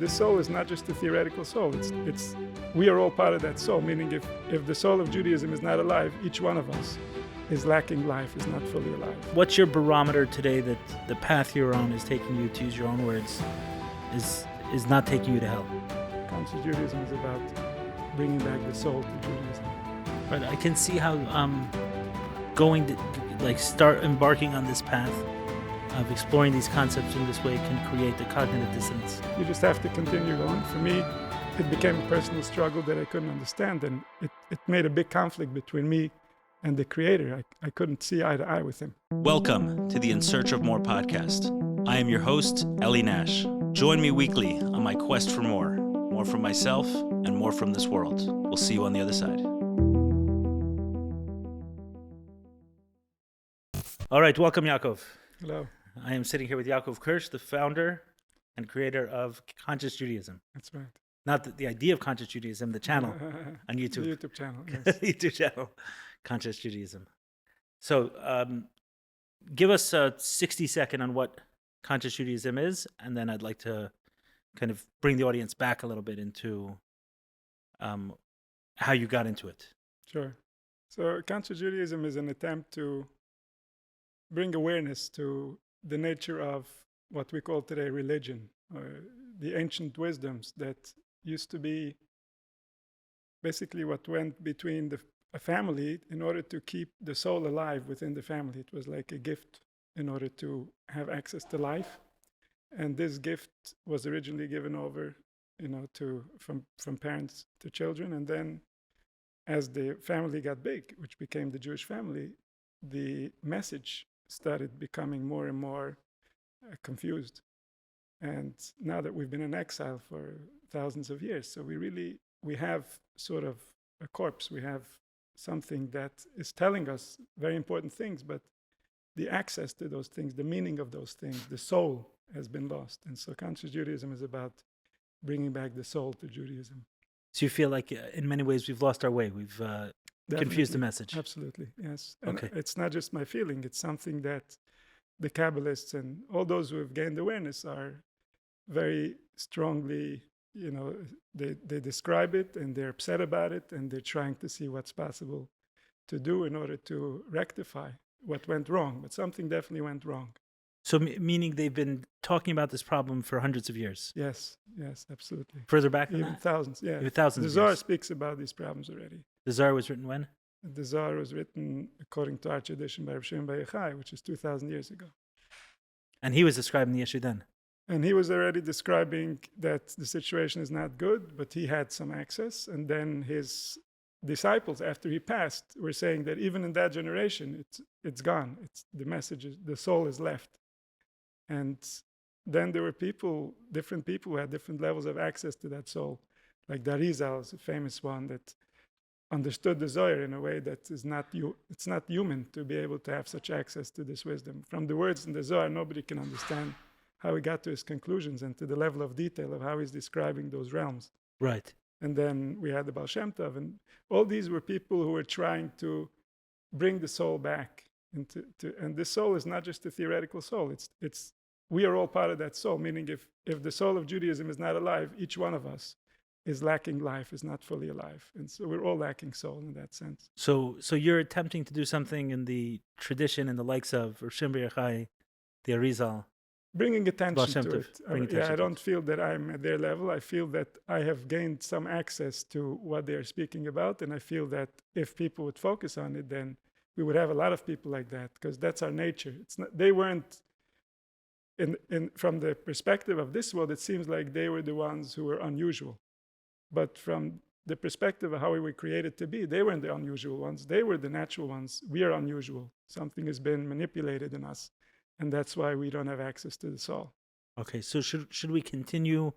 The soul is not just a theoretical soul. It's we are all part of that soul, meaning if the soul of Judaism is not alive, each one of us is lacking life, is not fully alive. What's your barometer today that the path you're on is taking you, to use your own words, is not taking you to hell? Conscious Judaism is about bringing back the soul to Judaism. But I can see how going to start embarking on this path of exploring these concepts in this way can create the cognitive dissonance. You just have to continue going. For me, it became a personal struggle that I couldn't understand, and it made a big conflict between me and the Creator. I couldn't see eye to eye with Him. Welcome to the In Search of More podcast. I am your host, Eli Nash. Join me weekly on my quest for more from myself and more from this world. We'll see you on the other side. All right, welcome, Yakov. Hello. I am sitting here with Yakov Kirsh, the founder and creator of Conscious Judaism. That's right. Not the idea of Conscious Judaism, the channel on YouTube. The YouTube channel, yes. YouTube channel, Conscious Judaism. So give us a 60-second on what Conscious Judaism is, and then I'd like to kind of bring the audience back a little bit into how you got into it. Sure. So Conscious Judaism is an attempt to bring awareness to the nature of what we call today religion, or the ancient wisdoms that used to be basically what went between a family in order to keep the soul alive within the family. It was like a gift in order to have access to life. And this gift was originally given over, from parents to children. And then as the family got big, which became the Jewish family, the message started becoming more and more confused. And now that we've been in exile for thousands of years, so we have sort of a corpse. We have something that is telling us very important things, but the access to those things, the meaning of those things, the soul has been lost. And so Conscious Judaism is about bringing back the soul to Judaism. So you feel like in many ways we've lost our way. We've confused the message. Absolutely, yes. And okay. It's not just my feeling. It's something that the Kabbalists and all those who have gained awareness are very strongly, they describe it and they're upset about it, and they're trying to see what's possible to do in order to rectify what went wrong. But something definitely went wrong. So meaning they've been talking about this problem for hundreds of years? Yes, absolutely. Further back than Even that? thousands, yeah. Even thousands The of Zohar years. speaks about these problems already. The Zohar was written when? The Zohar was written according to our tradition by Rav Shimon Bar Yochai, which is 2,000 years ago. And he was describing the issue then? And he was already describing that the situation is not good, but he had some access. And then his disciples, after he passed, were saying that even in that generation, it's gone. It's the message, the soul is left. And then there were different people who had different levels of access to that soul. Like the Arizal is a famous one that understood the Zohar in a way that it's not human to be able to have such access to this wisdom. From the words in the Zohar, nobody can understand how he got to his conclusions and to the level of detail of how he's describing those realms. Right. And then we had the Baal Shem Tov, and all these were people who were trying to bring the soul back. And this soul is not just a theoretical soul. It's we are all part of that soul, meaning if the soul of Judaism is not alive, each one of us is lacking life, is not fully alive. And so we're all lacking soul in that sense. So you're attempting to do something in the tradition and the likes of Rav Shimon Bar Yochai, the Arizal. Bringing attention to it. I don't feel that I'm at their level. I feel that I have gained some access to what they're speaking about. And I feel that if people would focus on it, then we would have a lot of people like that, because that's our nature. They weren't, from the perspective of this world, it seems like they were the ones who were unusual. But from the perspective of how we were created to be, they weren't the unusual ones. They were the natural ones. We are unusual. Something has been manipulated in us. And that's why we don't have access to the soul. Okay, so should we continue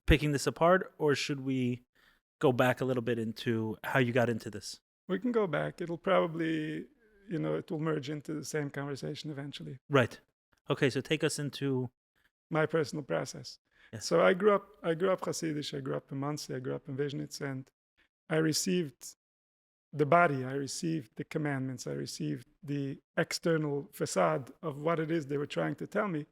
picking this apart, or should we go back a little bit into how you got into this? We can go back. It'll probably, it will merge into the same conversation eventually. Right. Okay, so take us into my personal process. Yes. So I grew up Hasidish. I grew up in Monsey. I grew up in Viznitz, and I received the body, I received the commandments, I received the external facade of what it is they were trying to tell me.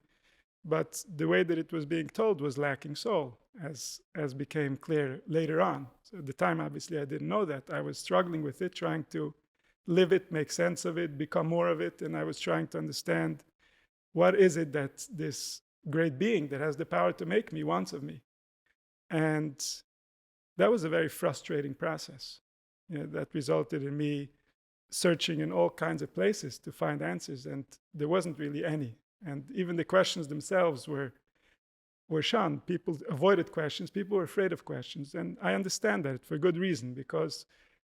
but the way that it was being told was lacking soul, as became clear later on. So at the time, obviously, I didn't know that. I was struggling with it, trying to live it, make sense of it, become more of it, and I was trying to understand what is it that this great being that has the power to make me wants of me. And that was a very frustrating process. That resulted in me searching in all kinds of places to find answers, and there wasn't really any. And even the questions themselves were shunned. People avoided questions. People were afraid of questions. And I understand that for good reason, because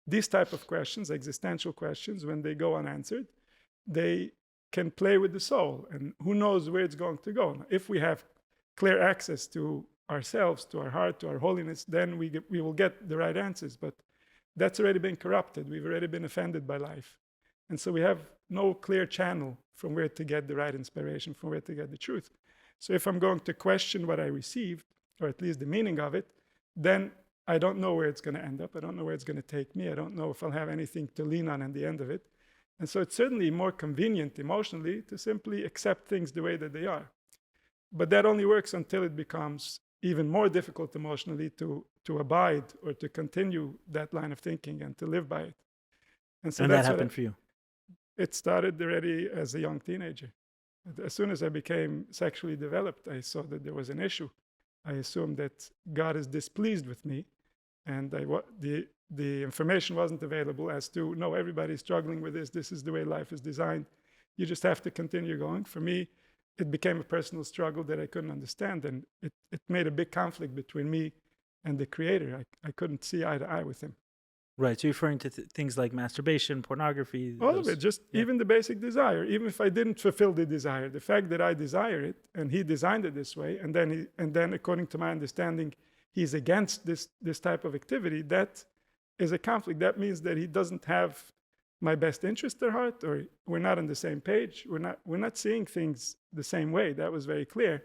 these type of questions, existential questions, when they go unanswered, they can play with the soul. And who knows where it's going to go. If we have clear access to ourselves, to our heart, to our holiness, then we will get the right answers. But that's already been corrupted. We've already been offended by life. And so we have no clear channel from where to get the right inspiration, from where to get the truth. So if I'm going to question what I received, or at least the meaning of it, then I don't know where it's going to end up. I don't know where it's going to take me. I don't know if I'll have anything to lean on in the end of it. And so it's certainly more convenient emotionally to simply accept things the way that they are. But that only works until it becomes even more difficult emotionally to abide or to continue that line of thinking and to live by it. And so that happened for you? It started already as a young teenager. As soon as I became sexually developed, I saw that there was an issue. I assumed that God is displeased with me, and the information wasn't available as to, no, everybody's struggling with this. This is the way life is designed. You just have to continue going. For me, it became a personal struggle that I couldn't understand, and it made a big conflict between me and the Creator. I couldn't see eye to eye with Him. Right, so you're referring to things like masturbation, pornography. All of it, just even the basic desire. Even if I didn't fulfill the desire, the fact that I desire it, and He designed it this way, and then according to my understanding, He's against this type of activity, that is a conflict. That means that He doesn't have my best interest at heart, or we're not on the same page. We're not seeing things the same way. That was very clear.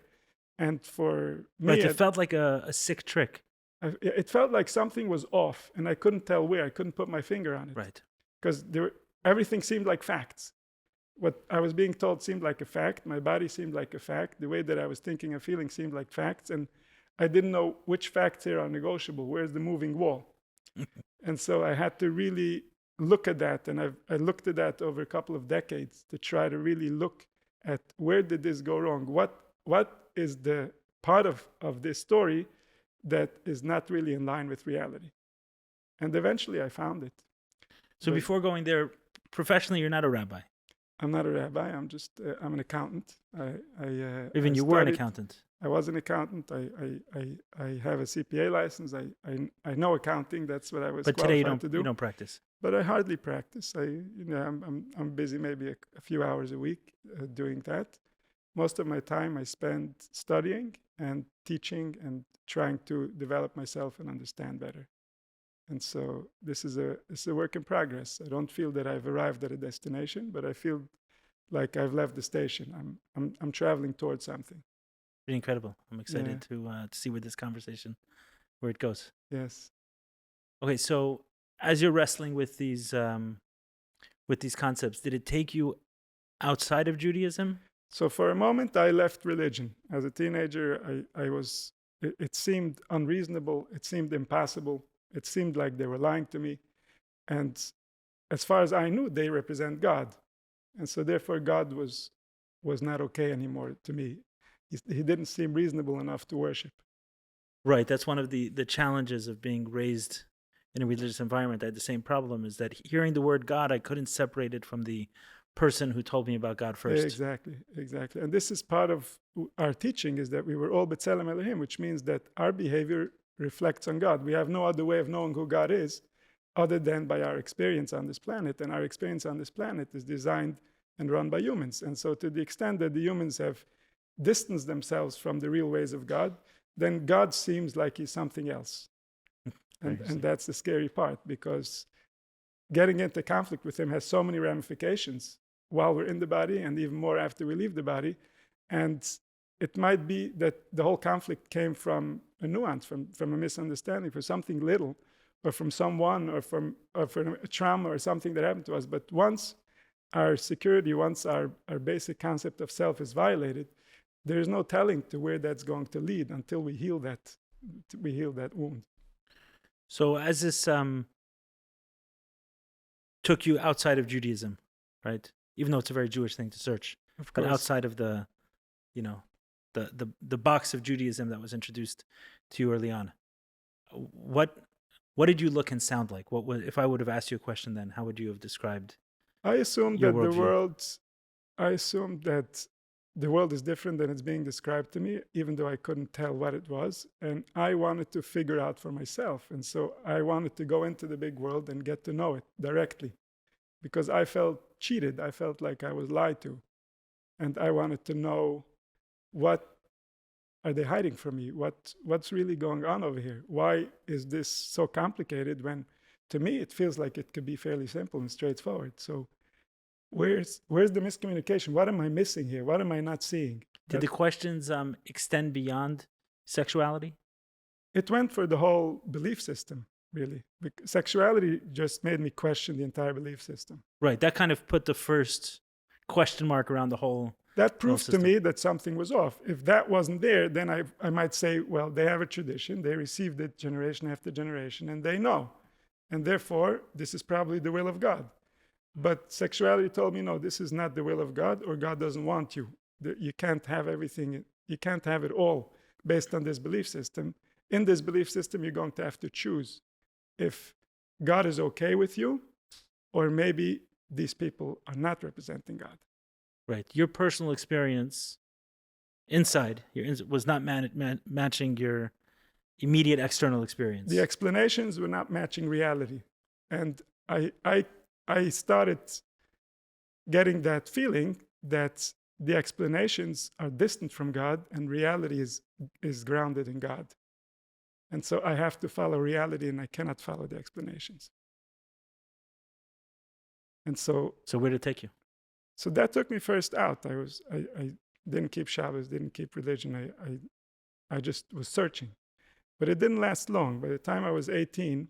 And for me, right, it felt like a sick trick. It felt like something was off, and I couldn't tell where. I couldn't put my finger on it. Right. Because everything seemed like facts. What I was being told seemed like a fact. My body seemed like a fact. The way that I was thinking and feeling seemed like facts. And I didn't know which facts here are negotiable. Where's the moving wall? And so I had to really look at that. And I looked at that over a couple of decades to try to really look at where did this go wrong? What is the part of this story that is not really in line with reality? And eventually I found it. So before going there, professionally, you're not a rabbi? I'm not a rabbi. I'm I'm an accountant. Even you were an accountant? I was an accountant. I have a CPA license. I know accounting. That's what I was qualified to do. But today you don't practice? But I hardly practice. I'm busy maybe a few hours a week doing that. Most of my time I spend studying and teaching and trying to develop myself and understand better. And so it's a work in progress. I don't feel that I've arrived at a destination, but I feel like I've left the station. I'm traveling towards something. Pretty incredible. I'm excited to see where this conversation, where it goes. Yes. Okay, so as you're wrestling with these concepts, did it take you outside of Judaism? So for a moment, I left religion. As a teenager, it seemed unreasonable. It seemed impossible. It seemed like they were lying to me. And as far as I knew, they represent God. And so therefore, God was not okay anymore to me. He didn't seem reasonable enough to worship. Right. That's one of the challenges of being raised in a religious environment. I had the same problem, is that hearing the word God, I couldn't separate it from the person who told me about God first. Exactly. And this is part of our teaching, is that we were all B'Tselem Elohim, which means that our behavior reflects on God. We have no other way of knowing who God is other than by our experience on this planet. And our experience on this planet is designed and run by humans. And so to the extent that the humans have distanced themselves from the real ways of God, then God seems like He's something else. And that's the scary part, because getting into conflict with Him has so many ramifications while we're in the body, and even more after we leave the body. And it might be that the whole conflict came from a nuance, from a misunderstanding, for something little, or from someone, or from a trauma or something that happened to us. But once our security, once our basic concept of self is violated, there is no telling to where that's going to lead until we heal that wound. So as this took you outside of Judaism, right? Even though it's a very Jewish thing to search, Of but course. outside of the, you know, the box of Judaism that was introduced to you early on, what did you look and sound like? What was, if I would have asked you a question then, how would you have described? I assumed Your that worldview. the world is different than it's being described to me, even though I couldn't tell what it was. And I wanted to figure out for myself. And so I wanted to go into the big world and get to know it directly, because I felt cheated. I felt like I was lied to. And I wanted to know, what are they hiding from me? What's really going on over here? Why is this so complicated when, to me, it feels like it could be fairly simple and straightforward? So where's the miscommunication? What am I missing here? What am I not seeing? Did the questions extend beyond sexuality? It went for the whole belief system, really. Sexuality just made me question the entire belief system. Right. That kind of put the first question mark around the whole. That proves to system. me that something was off. If that wasn't there, then I might say, well, they have a tradition, they received it generation after generation, and they know. And therefore, this is probably the will of God. But sexuality told me, no, this is not the will of God, or God doesn't want you. You can't have everything, you can't have it all based on this belief system. In this belief system, you're going to have to choose if God is okay with you, or maybe these people are not representing God. Right. Your personal experience inside was not matching your immediate external experience. The explanations were not matching reality. And I started getting that feeling that the explanations are distant from God and reality is grounded in God. And so I have to follow reality, and I cannot follow the explanations. And so where did it take you? So that took me first out. I didn't keep Shabbos, didn't keep religion. I just was searching. But it didn't last long. By the time I was 18,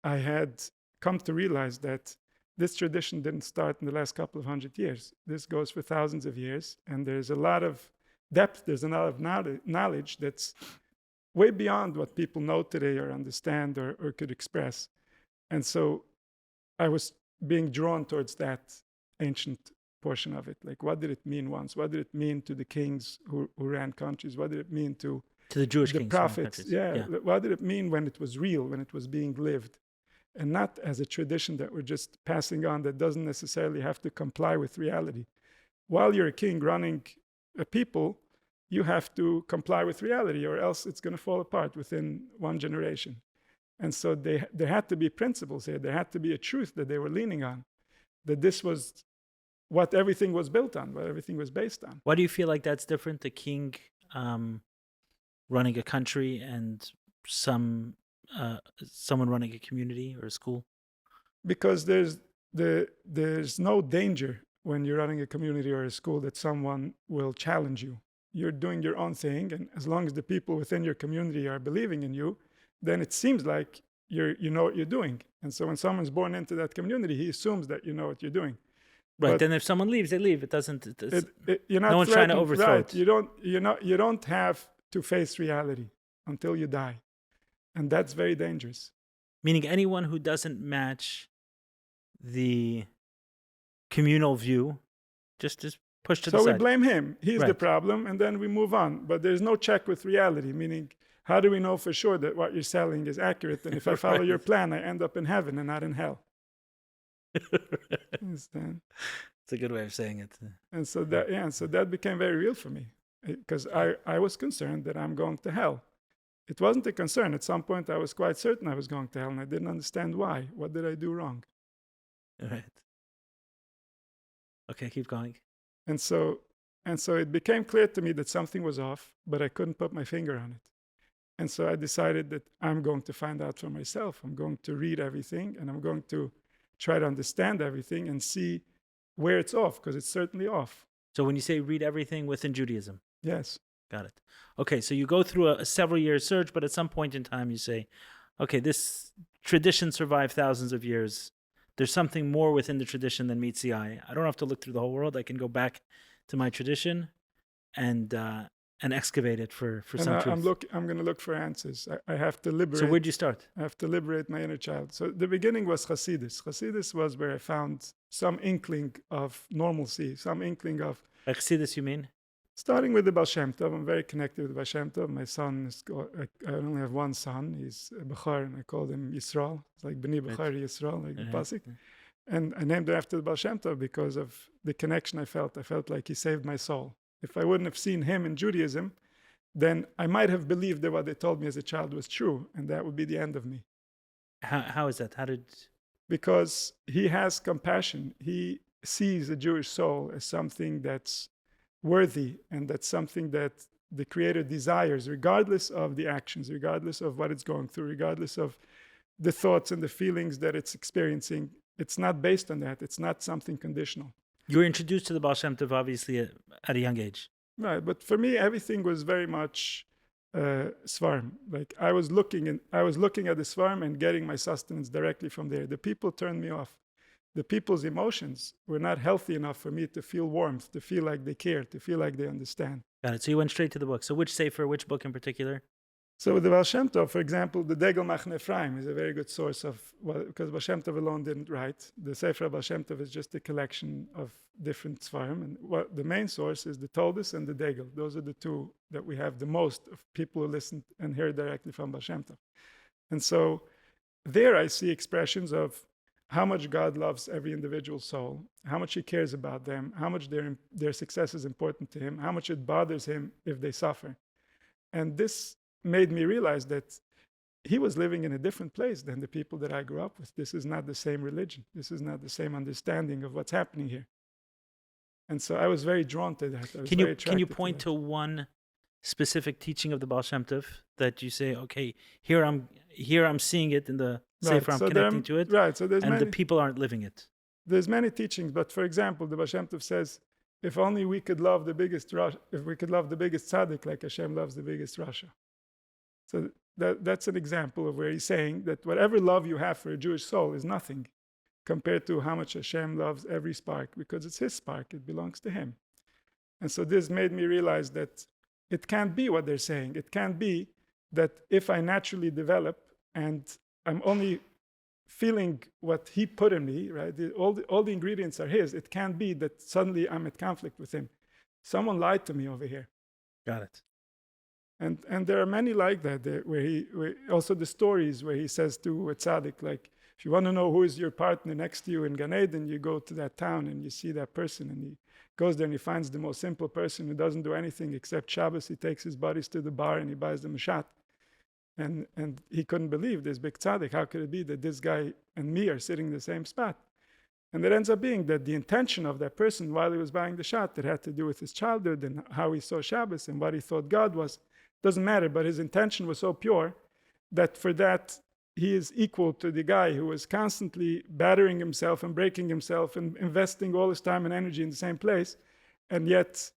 I had come to realize that this tradition didn't start in the last couple of 100 years. This goes for thousands of years, and there's a lot of depth, there's a lot of knowledge that's way beyond what people know today or understand or could express. And so I was being drawn towards that ancient portion of it. Like, what did it mean once? What did it mean to the kings who ran countries? What did it mean to the Jewish the kings, prophets? Yeah. What did it mean when it was real, when it was being lived? And not as a tradition that we're just passing on that doesn't necessarily have to comply with reality. While you're a king running a people, you have to comply with reality, or else it's going to fall apart within one generation. And so there had to be principles here. There had to be a truth that they were leaning on, that this was what everything was built on, what everything was based on. Why do you feel like that's different? The king running a country and someone running a community or a school? Because there's no danger when you're running a community or a school that someone will challenge you. You're doing your own thing, and as long as the people within your community are believing in you, then it seems like you know what you're doing. And so when someone's born into that community, he assumes that you know what you're doing. Right. But then if someone leaves, they leave. It doesn't. You're not no one's trying to threatened, overthrow right? it. You don't have to face reality until you die, and that's very dangerous. Meaning, anyone who doesn't match the communal view, just push to the side. So we blame him. He's Right. the problem, and then we move on. But there's no check with reality. Meaning, how do we know for sure that what you're selling is accurate? And if I follow Right. your plan, I end up in heaven and not in hell. Understand? It's a good way of saying it. And so that became very real for me, because I was concerned that I'm going to hell. It wasn't a concern. At some point, I was quite certain I was going to hell, and I didn't understand why. What did I do wrong? All right. Okay, keep going. And so it became clear to me that something was off, but I couldn't put my finger on it. And so I decided that I'm going to find out for myself. I'm going to read everything, and I'm going to try to understand everything and see where it's off, because it's certainly off. So when you say read everything within Judaism. Yes. Got it. Okay, so you go through a several year search, but at some point in time you say, okay, this tradition survived thousands of years. There's something more within the tradition than meets the eye. I don't have to look through the whole world. I can go back to my tradition and excavate it for And some truth. I'm going to look for answers. I have to liberate. So where'd you start? I have to liberate my inner child. So the beginning was Hasidus. Hasidus was where I found some inkling of normalcy, some inkling of. By Chassidus, you mean? Starting with the Baal Shem Tov, I'm very connected with the Baal Shem Tov. My son I only have one son. He's Bechar, and I called him Yisrael. It's like B'ni Bechar Yisrael, like the pasuk. And I named it after the Baal Shem Tov because of the connection I felt. I felt like he saved my soul. If I wouldn't have seen him in Judaism, then I might have believed that what they told me as a child was true, and that would be the end of me. How is that? Because he has compassion. He sees the Jewish soul as something that's worthy, and that's something that the Creator desires, regardless of the actions, regardless of what it's going through, regardless of the thoughts and the feelings that it's experiencing. It's not based on that. It's not something conditional. You were introduced to the Baal Shem Tov, obviously, at a young age. Right, but for me, everything was very much svarim. Like I was looking at the svarim and getting my sustenance directly from there. The people turned me off. The people's emotions were not healthy enough for me to feel warmth, to feel like they care, to feel like they understand. Got it. So you went straight to the book. So which sefer, which book in particular? So with the Baal Shem Tov, for example, the Degel Machne Ephraim is a very good source of, because Baal Shem Tov alone didn't write. The Sefer Baal Shem Tov is just a collection of different svarim. And the main source is the Toldus and the Degel. Those are the two that we have the most of people who listen and hear directly from Baal Shem Tov. And so there I see expressions of how much God loves every individual soul, how much he cares about them, how much their success is important to him, how much it bothers him if they suffer. And this made me realize that he was living in a different place than the people that I grew up with. This is not the same religion. This is not the same understanding of what's happening here. And so I was very drawn to that. Can you point to one specific teaching of the Baal Shem Tov that you say, okay, here I'm seeing it in the Sefer, I'm connecting to it, right? So the people aren't living it. There's many teachings, but for example, the Baal Shem Tov says, if only we could love the biggest tzaddik like Hashem loves the biggest Rasha. So that's an example of where he's saying that whatever love you have for a Jewish soul is nothing compared to how much Hashem loves every spark, because it's his spark, it belongs to him. And so this made me realize that it can't be what they're saying. It can't be that if I naturally develop and I'm only feeling what he put in me, right? All the ingredients are his. It can't be that suddenly I'm at conflict with him. Someone lied to me over here. Got it. And there are many like that, where also the stories where he says to a tzaddik, like, if you want to know who is your partner next to you in Gan Eden, you go to that town and you see that person, and he goes there and he finds the most simple person who doesn't do anything except Shabbos. He takes his buddies to the bar and he buys them a shot. And he couldn't believe this big tzaddik. How could it be that this guy and me are sitting in the same spot? And it ends up being that the intention of that person while he was buying the shot, that had to do with his childhood and how he saw Shabbos and what he thought God was, doesn't matter. But his intention was so pure that for that, he is equal to the guy who was constantly battering himself and breaking himself and investing all his time and energy in the same place. And yet,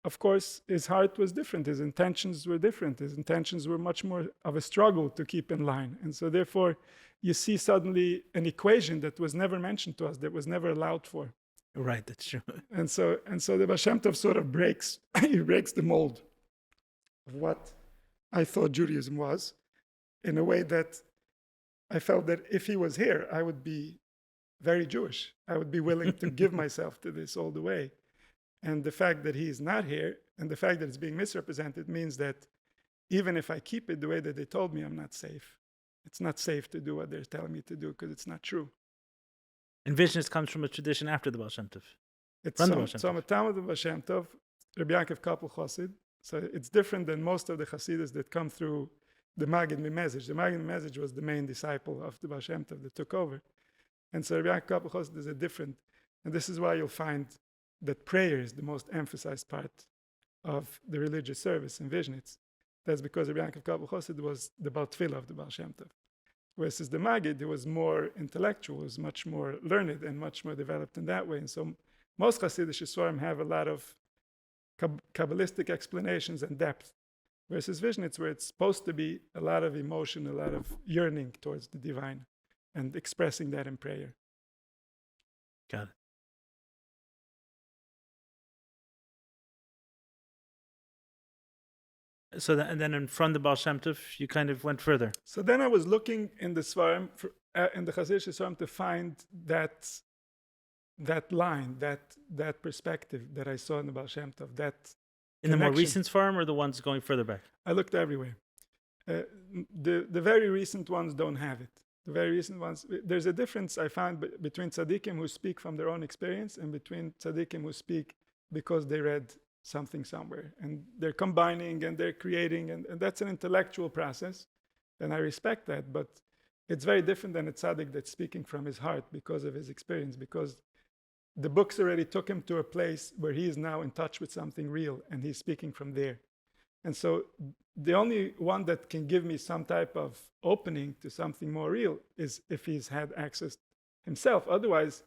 of course, his heart was different. His intentions were different. His intentions were much more of a struggle to keep in line. And so therefore, you see suddenly an equation that was never mentioned to us, that was never allowed for. Right, that's true. And so the Baal Shem Tov sort of breaks the mold of what I thought Judaism was, in a way that I felt that if he was here, I would be very Jewish. I would be willing to give myself to this all the way. And the fact that he's not here, and the fact that it's being misrepresented, means that even if I keep it the way that they told me, I'm not safe. It's not safe to do what they're telling me to do, because it's not true. And Vishnus comes from a tradition after the Baal Shem Tov. It's so I'm a Talmud of the Baal Shem Tov, Rabbi Yakov Kirsh Chassid. So it's different than most of the Hasidus that come through the Maggid Mimezich. The Maggid Mimezich was the main disciple of the Baal Shem Tov that took over. And so Rabbi Yakov Kirsh Chassid is a different, and this is why you'll find that prayer is the most emphasized part of the religious service in Vishnitz. That's because Rabbi Yakov Kirsh Chassid was the Baal Tefillah of the Baal Shem Tov. Whereas the Maggid, who was more intellectual, was much more learned and much more developed in that way. And so most Hasidic Svarim have a lot of Kabbalistic explanations and depth. Versus Vishnitz, where it's supposed to be a lot of emotion, a lot of yearning towards the divine, and expressing that in prayer. Got it. So and then in front of Baal Shem Tov, you kind of went further. So then I was looking in the Svarim, in the Hasidic Svarim, to find that line, that perspective that I saw in the Baal Shem Tov, that in the more connection. recent farm or the ones going further back? I looked everywhere. The very recent ones don't have it. The very recent ones, there's a difference I found between tzaddikim who speak from their own experience and between tzaddikim who speak because they read something somewhere. And they're combining and they're creating, and that's an intellectual process. And I respect that, but it's very different than a tzaddik that's speaking from his heart because of his experience, because the books already took him to a place where he is now in touch with something real and he's speaking from there. And so the only one that can give me some type of opening to something more real is if he's had access himself. Otherwise,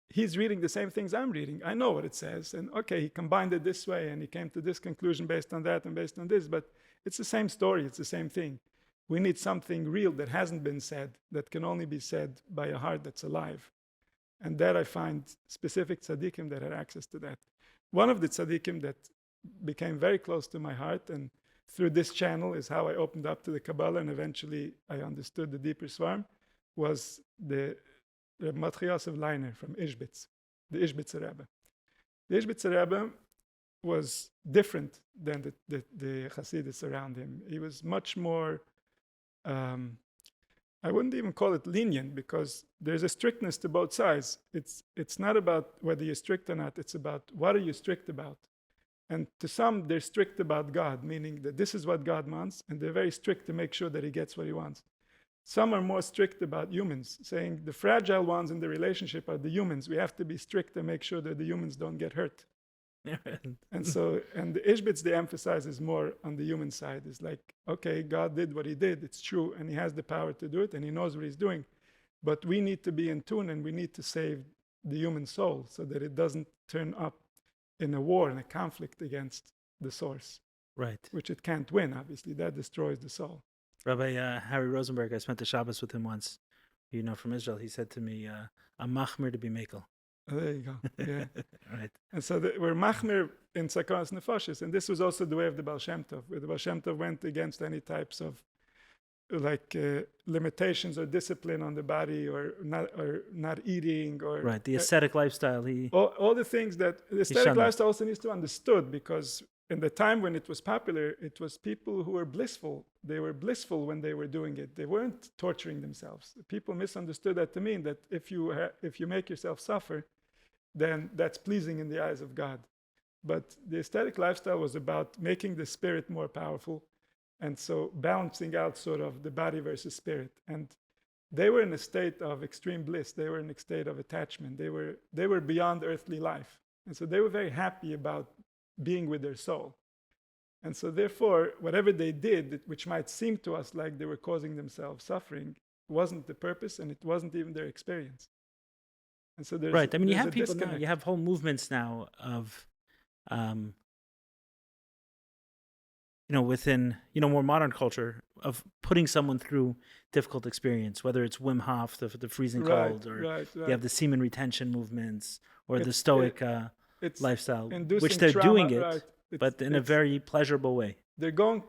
he's reading the same things I'm reading. I know what it says. And okay, he combined it this way and he came to this conclusion based on that and based on this. But it's the same story. It's the same thing. We need something real that hasn't been said, that can only be said by a heart that's alive. And that I find specific tzaddikim that had access to that. One of the tzaddikim that became very close to my heart, and through this channel is how I opened up to the Kabbalah and eventually I understood the deeper Svarim, was the Reb Matchias Leiner from Ishbitz, the Ishbitzer Rebbe. The Ishbitzer Rebbe was different than the Hasidus around him. He was much more, I wouldn't even call it lenient, because there's a strictness to both sides. It's not about whether you're strict or not, it's about what are you strict about. And to some, they're strict about God, meaning that this is what God wants, and they're very strict to make sure that he gets what he wants. Some are more strict about humans, saying the fragile ones in the relationship are the humans. We have to be strict to make sure that the humans don't get hurt. And the Ishbitz, they emphasize is more on the human side. It's like, okay, God did what he did, it's true, and he has the power to do it, and he knows what he's doing. But we need to be in tune, and we need to save the human soul so that it doesn't turn up in a war and a conflict against the source. Right. Which it can't win, obviously. That destroys the soul. Rabbi Harry Rosenberg, I spent the Shabbos with him once, from Israel. He said to me, I'm machmir to be mekel. Oh, there you go. Yeah. Right. And so we're machmir in Sakonas Nefashis. And this was also the way of the Baal Shem Tov, where the Baal Shem Tov went against any types of limitations or discipline on the body, or not eating, or right, the ascetic lifestyle. All the things that the ascetic lifestyle also needs to be understood, because in the time when it was popular, it was people who were blissful. They were blissful when they were doing it. They weren't torturing themselves. People misunderstood that to mean that if you make yourself suffer, then that's pleasing in the eyes of God. But the ascetic lifestyle was about making the spirit more powerful, and so balancing out sort of the body versus spirit. And they were in a state of extreme bliss. They were in a state of attachment. They were beyond earthly life. And so they were very happy about being with their soul. And so therefore, whatever they did, which might seem to us like they were causing themselves suffering, wasn't the purpose, and it wasn't even their experience. And so there's right. I mean, you have people disconnect. now, you have whole movements now of within, more modern culture, of putting someone through difficult experience, whether it's Wim Hof, the freezing cold, or you have the semen retention movements, or the Stoic lifestyle, which they're doing it, but in a very pleasurable way. They're going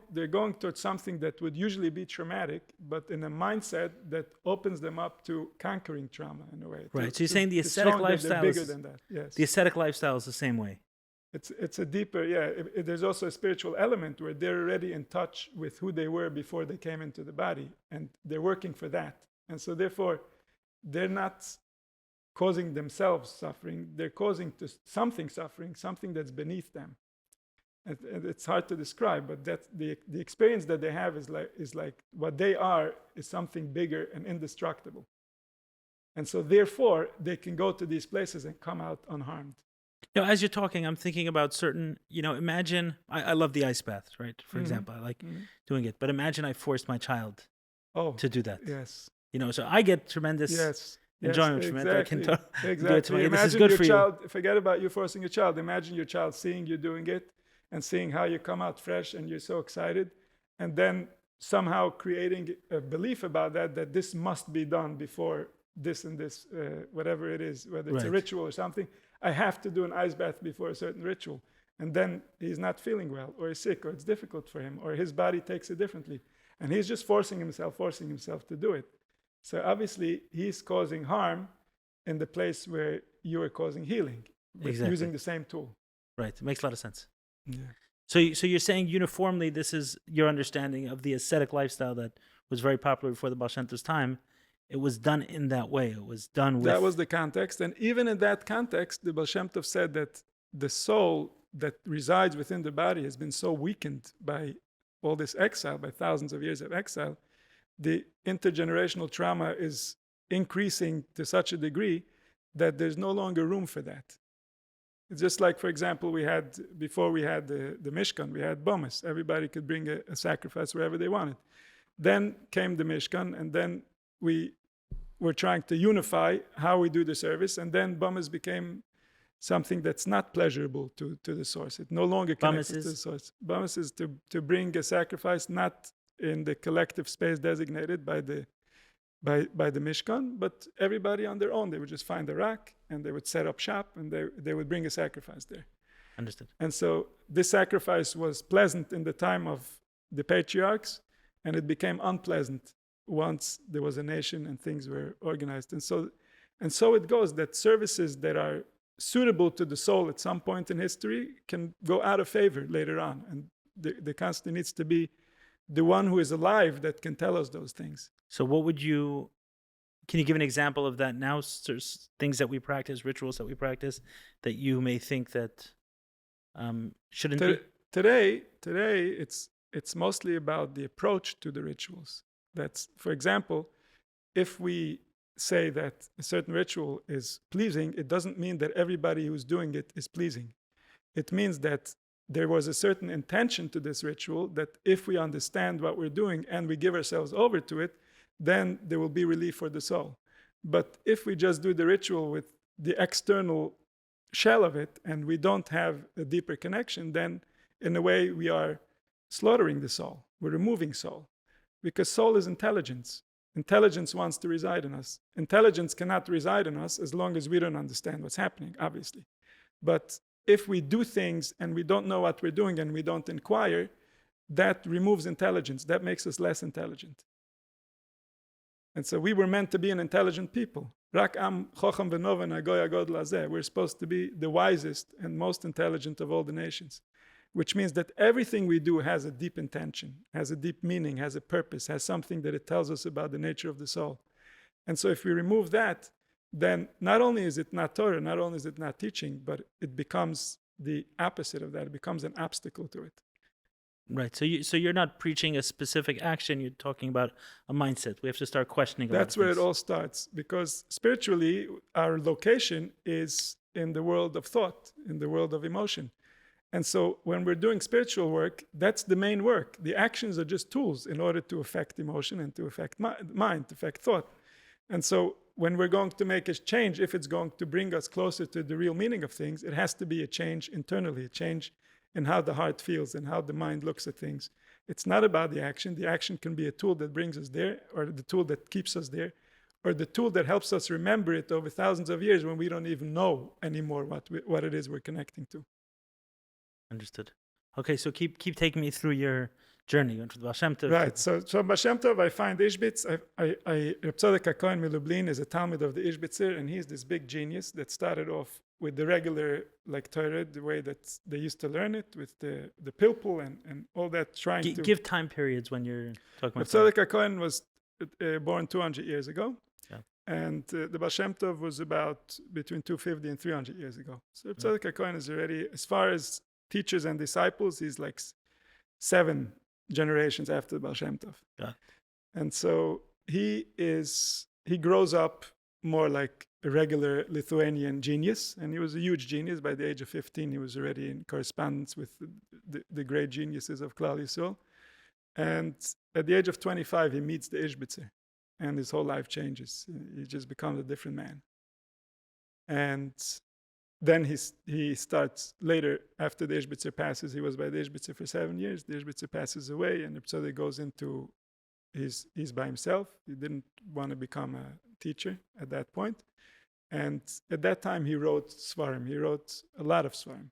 towards something that would usually be traumatic, but in a mindset that opens them up to conquering trauma in a way. Right. So you're saying the ascetic lifestyle is bigger than that. Yes. The ascetic lifestyle is the same way. It's a deeper, there's also a spiritual element where they're already in touch with who they were before they came into the body, and they're working for that. And so therefore, they're not causing themselves suffering, they're causing something suffering, something that's beneath them. And it's hard to describe, but that the experience that they have is like what they are is something bigger and indestructible. And so therefore, they can go to these places and come out unharmed. As you're talking, I'm thinking about certain, imagine, I love the ice bath, right? For example, I like doing it. But imagine I forced my child to do that. Yes. So I get tremendous enjoyment from it. I can do it to my Imagine this is good your for child, forget about you forcing your child. Imagine your child seeing you doing it and seeing how you come out fresh and you're so excited. And then somehow creating a belief about that this must be done before this and this, whatever it is, whether it's a ritual or something. I have to do an ice bath before a certain ritual. and then he's not feeling well, or he's sick, or it's difficult for him, or his body takes it differently. And he's just forcing himself to do it. So obviously, he's causing harm in the place where you are causing healing, using the same tool. Right. It makes a lot of sense. Yeah. So you're saying uniformly, this is your understanding of the ascetic lifestyle that was very popular before the Baal Shem Tov's time. It was done in that way. It was done with... That was the context. And even in that context, the Baal Shem Tov said that the soul that resides within the body has been so weakened by all this exile, by thousands of years of exile, the intergenerational trauma is increasing to such a degree that there's no longer room for that. It's just like, for example, before we had the Mishkan, we had Bomas. Everybody could bring a sacrifice wherever they wanted. Then came the Mishkan, and then we were trying to unify how we do the service, and then Bomas became something that's not pleasurable to the source. It no longer connects to the source. Bomas is to bring a sacrifice not in the collective space designated by the Mishkan, but everybody on their own. They would just find a rock and they would set up shop and they would bring a sacrifice there. Understood. And so this sacrifice was pleasant in the time of the patriarchs, and it became unpleasant once there was a nation and things were organized. And so it goes that services that are suitable to the soul at some point in history can go out of favor later on. And there constantly needs to be the one who is alive that can tell us those things. So can you give an example of that now? There's things that we practice, rituals that we practice that you may think that shouldn't be? Today it's mostly about the approach to the rituals. That's, for example, if we say that a certain ritual is pleasing, it doesn't mean that everybody who's doing it is pleasing. It means that there was a certain intention to this ritual that if we understand what we're doing and we give ourselves over to it, then there will be relief for the soul. But if we just do the ritual with the external shell of it and we don't have a deeper connection, then in a way we are slaughtering the soul. We're removing soul. Because soul is intelligence. Intelligence wants to reside in us. Intelligence cannot reside in us as long as we don't understand what's happening, obviously. But if we do things and we don't know what we're doing and we don't inquire, that removes intelligence. That makes us less intelligent. And so we were meant to be an intelligent people. Rak am chocham v'noven hagoy hagodol hazeh. We're supposed to be the wisest and most intelligent of all the nations. Which means that everything we do has a deep intention, has a deep meaning, has a purpose, has something that it tells us about the nature of the soul. And so if we remove that, then not only is it not Torah, not only is it not teaching, but it becomes the opposite of that. It becomes an obstacle to it. Right. So you're not preaching a specific action. You're talking about a mindset. We have to start questioning. That's where it all starts, because spiritually, our location is in the world of thought, in the world of emotion. And so when we're doing spiritual work, that's the main work. The actions are just tools in order to affect emotion and to affect mind, to affect thought. And so when we're going to make a change, if it's going to bring us closer to the real meaning of things, it has to be a change internally, a change in how the heart feels and how the mind looks at things. It's not about the action. The action can be a tool that brings us there, or the tool that keeps us there, or the tool that helps us remember it over thousands of years when we don't even know anymore what it is we're connecting to. Understood. Okay, so keep taking me through your journey. You went to the Baal Shem Tov. Right. So Baal Shem Tov, I find Ishbitz. Reb Tzadok HaKohen Milublin is a Talmud of the Ishbitzer, and he's this big genius that started off with the regular, like Torah, the way that they used to learn it, with the pilpul and all that, trying to... Give time periods when you're talking about... Reb Tzadok HaKohen was born 200 years ago. Yeah. And the Baal Shem Tov was about between 250 and 300 years ago. So Reb Tzadok HaKohen is already, as far as teachers and disciples, he's like 7 generations after the Baal Shem Tov. Yeah. And so he grows up more like a regular Lithuanian genius, and he was a huge genius. By the age of 15, he was already in correspondence with the great geniuses of Klal Yisrael. And at the age of 25, he meets the Ishbitzer, and his whole life changes. He just becomes a different man. And then he starts later, after the Ishbitzer passes. He was by the Ishbitzer for 7 years. The Ishbitzer passes away, and so he goes into he's by himself. He didn't want to become a teacher at that point. And at that time, he wrote Svarim. He wrote a lot of Svarim.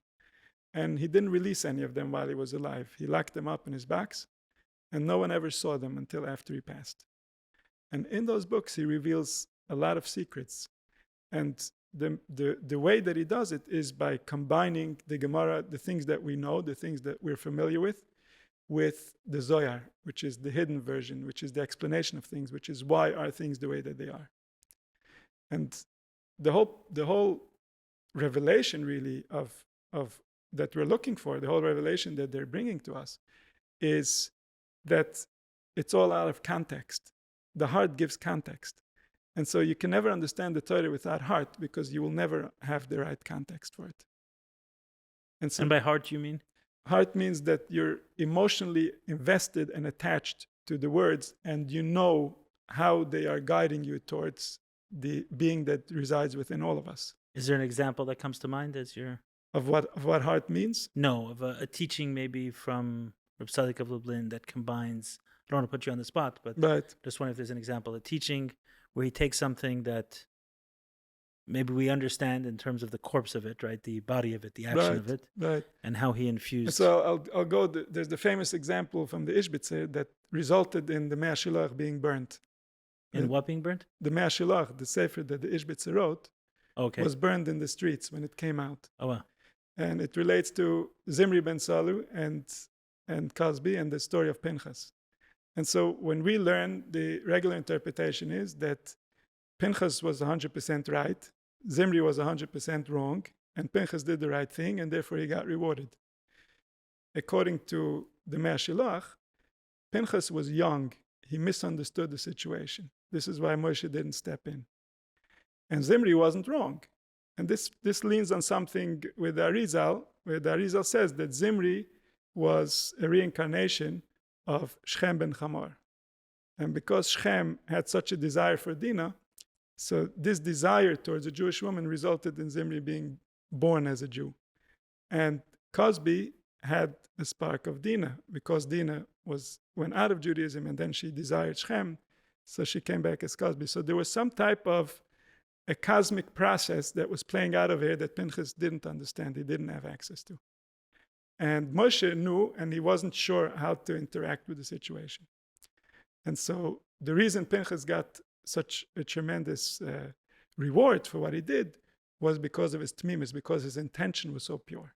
and he didn't release any of them while he was alive. He locked them up in his box, and no one ever saw them until after he passed. And in those books, he reveals a lot of secrets. And the way that he does it is by combining the Gemara, the things that we know, the things that we're familiar with the Zohar, which is the hidden version, which is the explanation of things, which is why are things the way that they are. And the whole revelation really of that we're looking for, the whole revelation that they're bringing to us, is that it's all out of context. The heart gives context. And so you can never understand the Torah without heart, because you will never have the right context for it. And so, And by heart, you mean? Heart means that you're emotionally invested and attached to the words, and you know how they are guiding you towards the being that resides within all of us. Is there an example that comes to mind as you're... Of what heart means? No, of a teaching maybe from Reb Tzaddik of Lublin that combines... I don't want to put you on the spot, but just wonder if there's an example, a teaching where he takes something that maybe we understand in terms of the corpse of it, right? The body of it, the action of it, and how he infused. And so I'll go. There's the famous example from the Ishbitzer that resulted in the Mea Shilach being burnt. In what being burnt? The Mea Shilach, the Sefer that the Ishbitzer wrote, was burned in the streets when it came out. Oh, wow. And it relates to Zimri ben Salu and Cosby and the story of Pinchas. And so when we learn, the regular interpretation is that Pinchas was 100% right, Zimri was 100% wrong, and Pinchas did the right thing, and therefore he got rewarded. According to the Mea Shilach, Pinchas was young. He misunderstood the situation. This is why Moshe didn't step in. And Zimri wasn't wrong. And this leans on something with the Arizal, where the Arizal says that Zimri was a reincarnation of Shechem ben Hamor. And because Shechem had such a desire for Dinah, so this desire towards a Jewish woman resulted in Zimri being born as a Jew. And Cosby had a spark of Dinah, because Dinah went out of Judaism and then she desired Shechem, so she came back as Cosby. So there was some type of a cosmic process that was playing out of here that Pinchas didn't understand, he didn't have access to. And Moshe knew, and he wasn't sure how to interact with the situation. And so the reason Pinchas got such a tremendous reward for what he did was because of his tmimus, because his intention was so pure.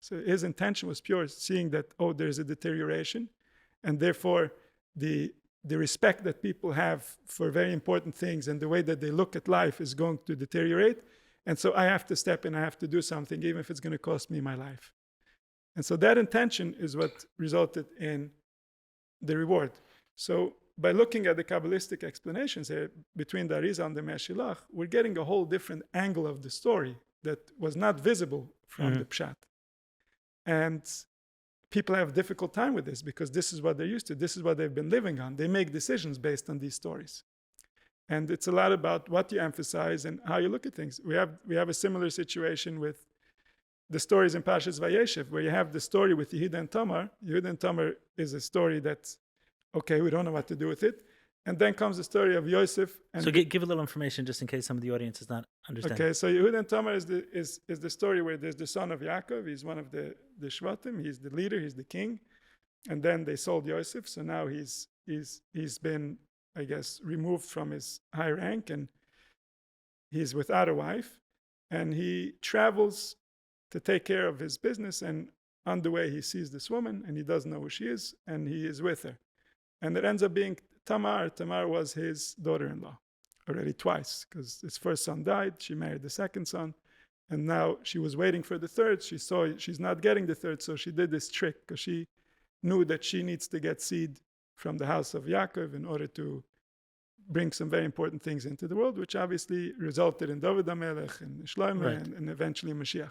So his intention was pure, seeing that, there's a deterioration, and therefore the respect that people have for very important things and the way that they look at life is going to deteriorate. And so I have to step in, I have to do something, even if it's going to cost me my life. And so that intention is what resulted in the reward. So by looking at the Kabbalistic explanations here between the Arizal and the Mea Shilach, we're getting a whole different angle of the story that was not visible from the Pshat. And people have a difficult time with this because this is what they're used to. This is what they've been living on. They make decisions based on these stories. And it's a lot about what you emphasize and how you look at things. We have a similar situation with the stories in Parshas Vayeshev, where you have the story with Yehuda and Tamar. Yehuda and Tamar is a story that's, we don't know what to do with it. And then comes the story of Yosef. And so give a little information just in case some of the audience is not understanding. Okay, so Yehuda and Tamar is the story where there's the son of Yakov. He's one of the Shvatim. He's the leader. He's the king. And then they sold Yosef. So now he's been, I guess, removed from his high rank, and he's without a wife. And he travels to take care of his business, and on the way he sees this woman, and he doesn't know who she is, and he is with her. And it ends up being Tamar. Tamar was his daughter-in-law already twice, because his first son died, she married the second son, and now she was waiting for the third. She saw she's not getting the third, so she did this trick, because she knew that she needs to get seed from the house of Yaakov in order to bring some very important things into the world, which obviously resulted in David HaMelech and Shlomo and eventually Mashiach.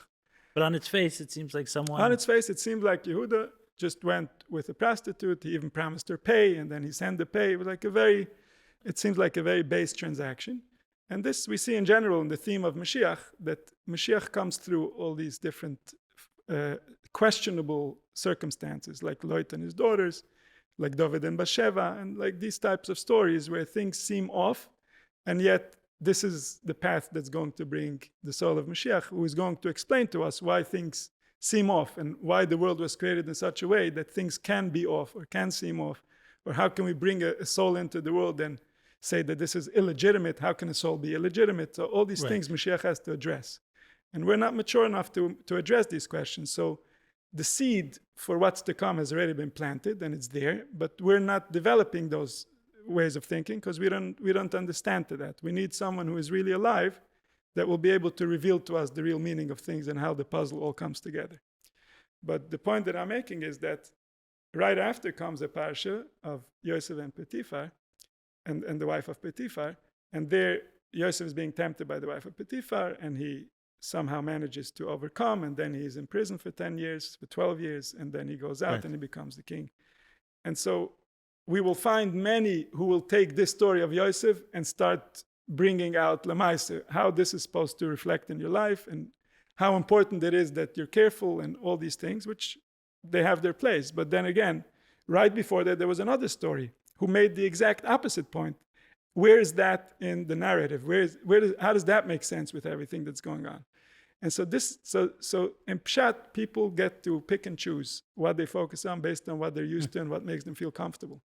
But on its face, it seems like someone... On its face, it seemed like Yehuda just went with a prostitute. He even promised her pay, and then he sent the pay. It was it seemed like a very base transaction. And this we see in general in the theme of Mashiach, that Mashiach comes through all these different questionable circumstances, like Lot and his daughters, like David and Bathsheba, and like these types of stories where things seem off, and yet this is the path that's going to bring the soul of Mashiach, who is going to explain to us why things seem off, and why the world was created in such a way that things can be off or can seem off, or how can we bring a soul into the world and say that this is illegitimate? How can a soul be illegitimate? So all these things Mashiach has to address. And we're not mature enough to address these questions. So the seed for what's to come has already been planted and it's there, but we're not developing those ways of thinking because we don't understand to that. We need someone who is really alive that will be able to reveal to us the real meaning of things and how the puzzle all comes together. But the point that I'm making is that right after comes a parsha of Yosef and Potiphar, and the wife of Potiphar, and there Yosef is being tempted by the wife of Potiphar, and he somehow manages to overcome, and then he's in prison for 10 years, for 12 years, and then he goes out and he becomes the king. And so we will find many who will take this story of Yosef and start bringing out Lamaisa, how this is supposed to reflect in your life, and how important it is that you're careful, and all these things, which they have their place. But then again, right before that, there was another story who made the exact opposite point. Where is that in the narrative? How does that make sense with everything that's going on? And so in Pshat, people get to pick and choose what they focus on based on what they're used to and what makes them feel comfortable.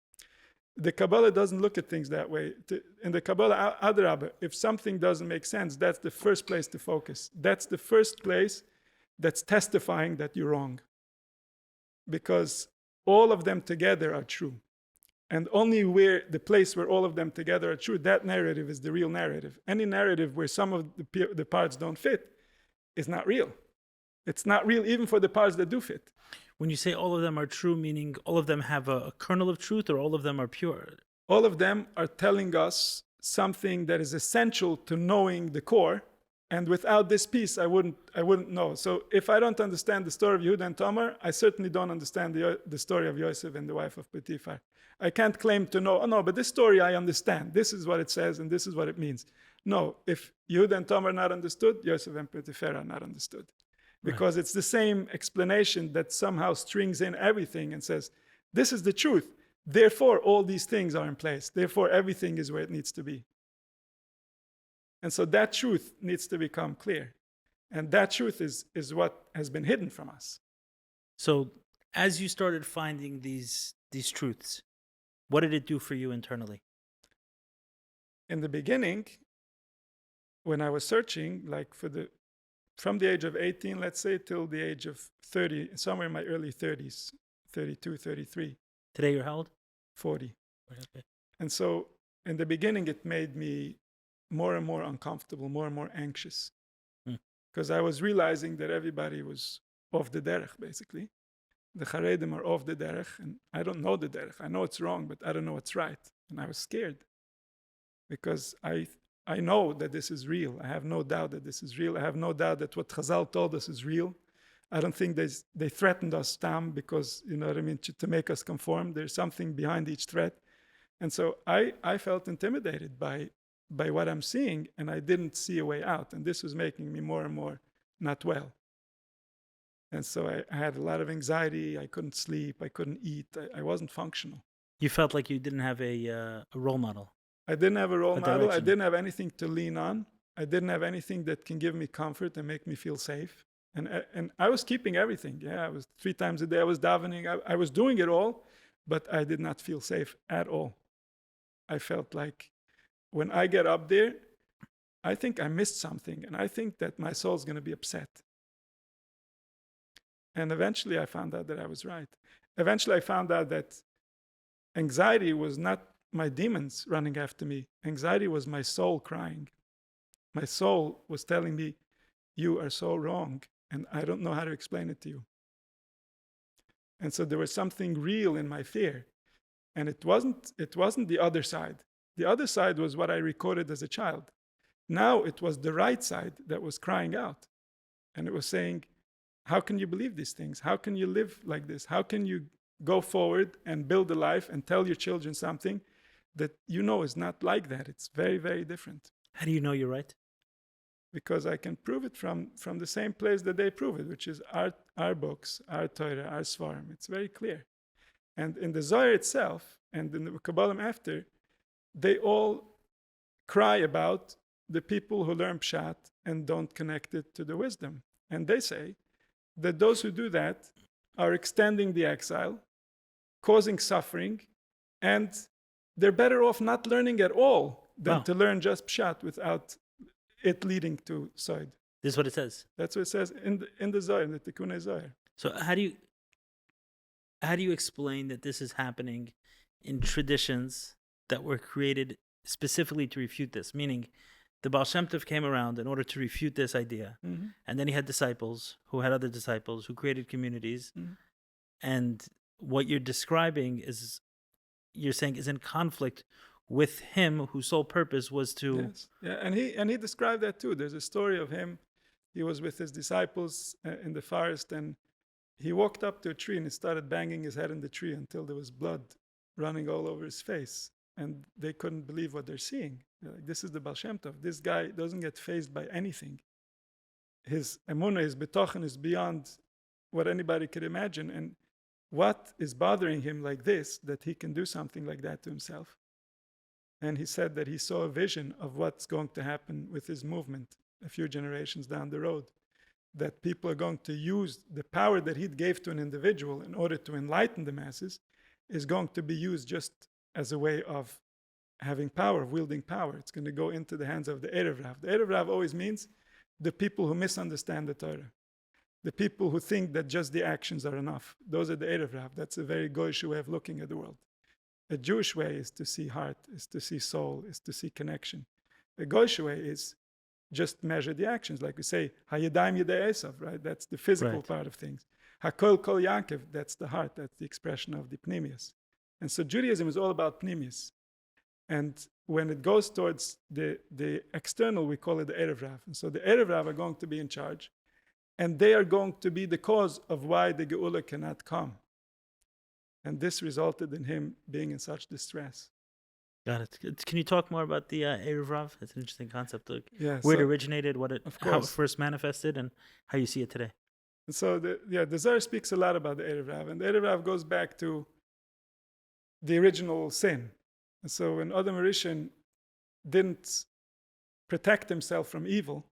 The Kabbalah doesn't look at things that way. In the Kabbalah, Adrabah, if something doesn't make sense, that's the first place to focus. That's the first place that's testifying that you're wrong. Because all of them together are true. And only where the place where all of them together are true, that narrative is the real narrative. Any narrative where some of the parts don't fit is not real. It's not real even for the parts that do fit. When you say all of them are true, meaning all of them have a kernel of truth, or all of them are pure? All of them are telling us something that is essential to knowing the core. And without this piece, I wouldn't know. So if I don't understand the story of Yehuda and Tamar, I certainly don't understand the story of Yosef and the wife of Potiphar. I can't claim to know, oh no, but this story I understand. This is what it says and this is what it means. No, if Yehuda and Tamar are not understood, Yosef and Potiphar are not understood. Because it's the same explanation that somehow strings in everything and says, this is the truth. Therefore, all these things are in place. Therefore, everything is where it needs to be. And so that truth needs to become clear. And that truth is what has been hidden from us. So as you started finding these truths, what did it do for you internally? In the beginning, when I was searching, like from the age of 18, let's say, till the age of 30, somewhere in my early 30s, 32, 33. Today you're how old? 40. Okay. And so in the beginning, it made me more and more uncomfortable, more and more anxious. Because I was realizing that everybody was off the derech, basically. The Haredim are off the derech, and I don't know the derech. I know it's wrong, but I don't know what's right. And I was scared. Because I know that this is real. I have no doubt that this is real. I have no doubt that what Chazal told us is real. I don't think they threatened us, Tam, because, you know what I mean, to make us conform. There's something behind each threat. And so I felt intimidated by what I'm seeing, and I didn't see a way out. And this was making me more and more not well. And so I had a lot of anxiety. I couldn't sleep. I couldn't eat. I wasn't functional. You felt like you didn't have a role model. I didn't have a role model. I didn't have anything to lean on. I didn't have anything that can give me comfort and make me feel safe. And I was keeping everything. Yeah, I was 3 times a day. I was davening. I was doing it all, but I did not feel safe at all. I felt like when I get up there, I think I missed something, and I think that my soul's going to be upset. And eventually I found out that I was right. Eventually I found out that anxiety was not my demons running after me. Anxiety was my soul crying. My soul was telling me, you are so wrong, and I don't know how to explain it to you. And so there was something real in my fear. And it wasn't the other side. The other side was what I recorded as a child. Now it was the right side that was crying out. And it was saying, how can you believe these things? How can you live like this? How can you go forward and build a life and tell your children something that you know is not like that? It's very, very different. How do you know you're right? Because I can prove it from the same place that they prove it, which is our books, our Torah, our Svarim. It's very clear. And in the Zohar itself, and in the Kabbalah after, they all cry about the people who learn Pshat and don't connect it to the wisdom. And they say that those who do that are extending the exile, causing suffering, and they're better off not learning at all than to learn just pshat without it leading to side. This is what it says. That's what it says in the Zohar, in the Tikkun Zohar. So how do you explain that this is happening in traditions that were created specifically to refute this? Meaning, the Baal Shem Tov came around in order to refute this idea, and then he had disciples who had other disciples who created communities, and what you're describing is, you're saying, is in conflict with him whose sole purpose was to... Yes. Yeah, and he described that too. There's a story of him. He was with his disciples in the forest, and he walked up to a tree and he started banging his head in the tree until there was blood running all over his face. And they couldn't believe what they're seeing. They're like, this is the Baal Shem Tov. This guy doesn't get fazed by anything. His emunah, his betochen is beyond what anybody could imagine. And what is bothering him like this, that he can do something like that to himself? And he said that he saw a vision of what's going to happen with his movement a few generations down the road. That people are going to use the power that he gave to an individual in order to enlighten the masses, is going to be used just as a way of having power, of wielding power. It's going to go into the hands of the Erev Rav. The Erev Rav always means the people who misunderstand the Torah. The people who think that just the actions are enough. Those are the Erev Rav. That's a very Goyish way of looking at the world. A Jewish way is to see heart, is to see soul, is to see connection. A Goyish way is just measure the actions. Like we say, Hayadayim Yedei Esav, right? That's the physical part of things. Hakol Kol Yaakov, that's the heart, that's the expression of the Pnimius. And so Judaism is all about Pnimius. And when it goes towards the external, we call it the Erev Rav. And so the Erev Rav are going to be in charge, and they are going to be the cause of why the Geula cannot come. And this resulted in him being in such distress. Got it. Can you talk more about the Erev Rav? It's an interesting concept. Like, yeah, where it originated, how it first manifested, and how you see it today. And so the Zohar speaks a lot about the Erev Rav. And the Erev Rav goes back to the original sin. And so when Adam Rishon didn't protect himself from evil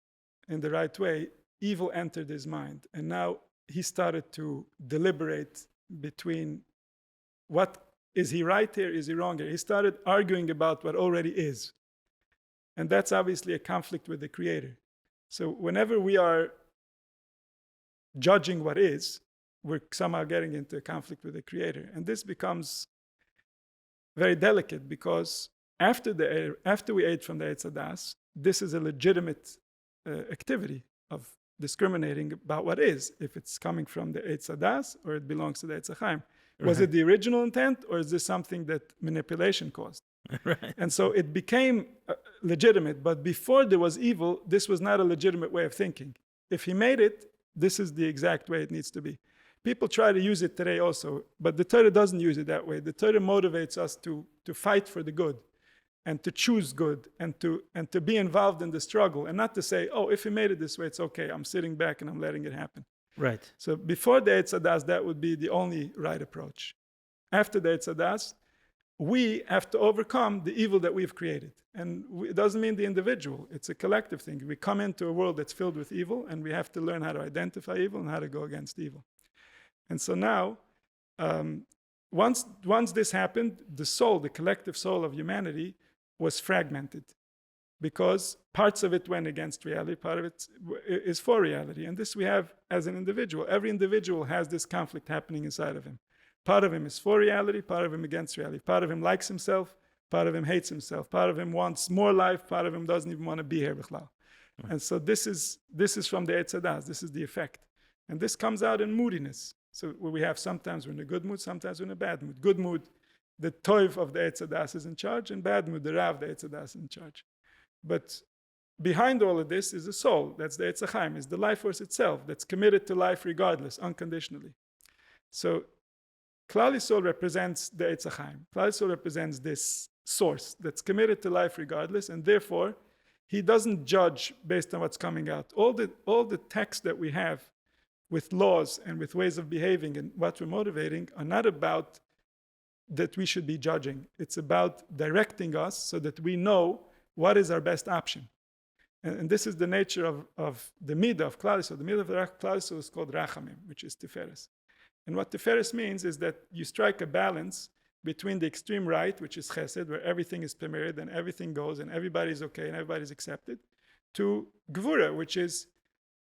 in the right way, evil entered his mind. And now he started to deliberate between what is he right here, is he wrong here? He started arguing about what already is. And that's obviously a conflict with the Creator. So whenever we are judging what is, we're somehow getting into a conflict with the Creator. And this becomes very delicate, because after we ate from the Eitz Hadas, this is a legitimate activity of discriminating about what is, if it's coming from the Eitz Hadas or it belongs to the Eitz HaChaim. Was it the original intent, or is this something that manipulation caused? Right. And so it became legitimate, but before there was evil, this was not a legitimate way of thinking. If he made it, this is the exact way it needs to be. People try to use it today also, but the Torah doesn't use it that way. The Torah motivates us to fight for the good, and to choose good, and to be involved in the struggle, and not to say, oh, if he made it this way, it's okay. I'm sitting back and I'm letting it happen. Right. So before the Eitz Hadas, that would be the only right approach. After the Eitz Hadas, we have to overcome the evil that we've created. And it doesn't mean the individual. It's a collective thing. We come into a world that's filled with evil, and we have to learn how to identify evil and how to go against evil. And so now, once this happened, the soul, the collective soul of humanity, was fragmented, because parts of it went against reality, part of it is for reality. And this we have as an individual. Every individual has this conflict happening inside of him. Part of him is for reality, part of him against reality. Part of him likes himself, part of him hates himself. Part of him wants more life, part of him doesn't even want to be here. And so this is from the Eitz Hadas. This is the effect. And this comes out in moodiness. So we have sometimes we're in a good mood, sometimes we're in a bad mood. Good mood, the Toiv of the Eitz Hadas is in charge, and bad mood, the Rav, the Eitz Hadas is in charge. But behind all of this is a soul. That's the Eitz HaChaim, is the life force itself that's committed to life regardless, unconditionally. So Klal Yisrael represents the Eitz HaChaim. Klal Yisrael represents this source that's committed to life regardless, and therefore he doesn't judge based on what's coming out. All the texts that we have with laws and with ways of behaving and what we're motivating are not about that we should be judging. It's about directing us so that we know what is our best option. And this is the nature of the midah of Klal Yisrael. The midah of Klal Yisrael is called rachamim, which is tiferes. And what tiferes means is that you strike a balance between the extreme right, which is chesed, where everything is permitted and everything goes and everybody's okay and everybody's accepted, to gvura, which is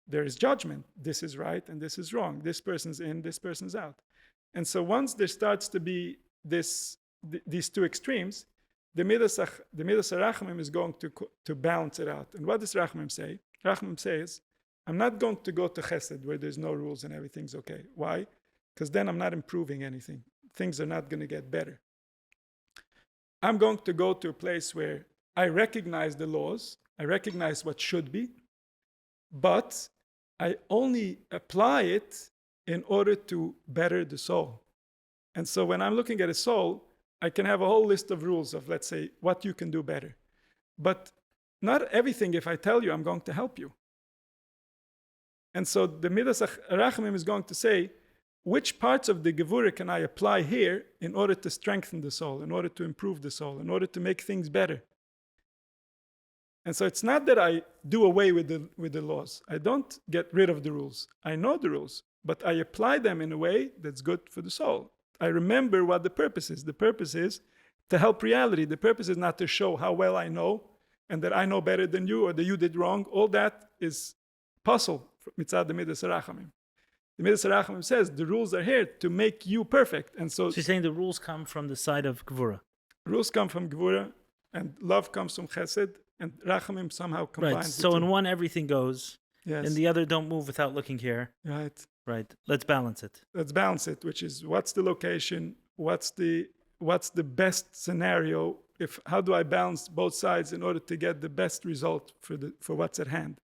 there is judgment. This is right and this is wrong. This person's in, this person's out. And so once there starts to be these two extremes, the midas rachamim is going to balance it out. And what does rachamim say? Rachamim says, I'm not going to go to chesed where there's no rules and everything's okay. Why? Because then I'm not improving anything. Things are not going to get better. I'm going to go to a place where I recognize the laws, I recognize what should be, but I only apply it in order to better the soul. And so when I'm looking at a soul, I can have a whole list of rules of, let's say, what you can do better. But not everything, if I tell you, I'm going to help you. And so the Midas Rachamim is going to say, which parts of the Gevurah can I apply here in order to strengthen the soul, in order to improve the soul, in order to make things better? And so it's not that I do away with the laws. I don't get rid of the rules. I know the rules, but I apply them in a way that's good for the soul. I remember what the purpose is. The purpose is to help reality. The purpose is not to show how well I know and that I know better than you or that you did wrong. All that is puzzle mitzad the Midas Rachamim. The Midas Rachamim says the rules are here to make you perfect. And so you're saying the rules come from the side of Gevurah. Rules come from Gevurah and love comes from Chesed and Rachamim somehow combines. Right. So in one everything goes. Yes. In the other don't move without looking here. Right. Right. Let's balance it. Let's balance it, which is what's the location, what's the best scenario, how do I balance both sides in order to get the best result for what's at hand.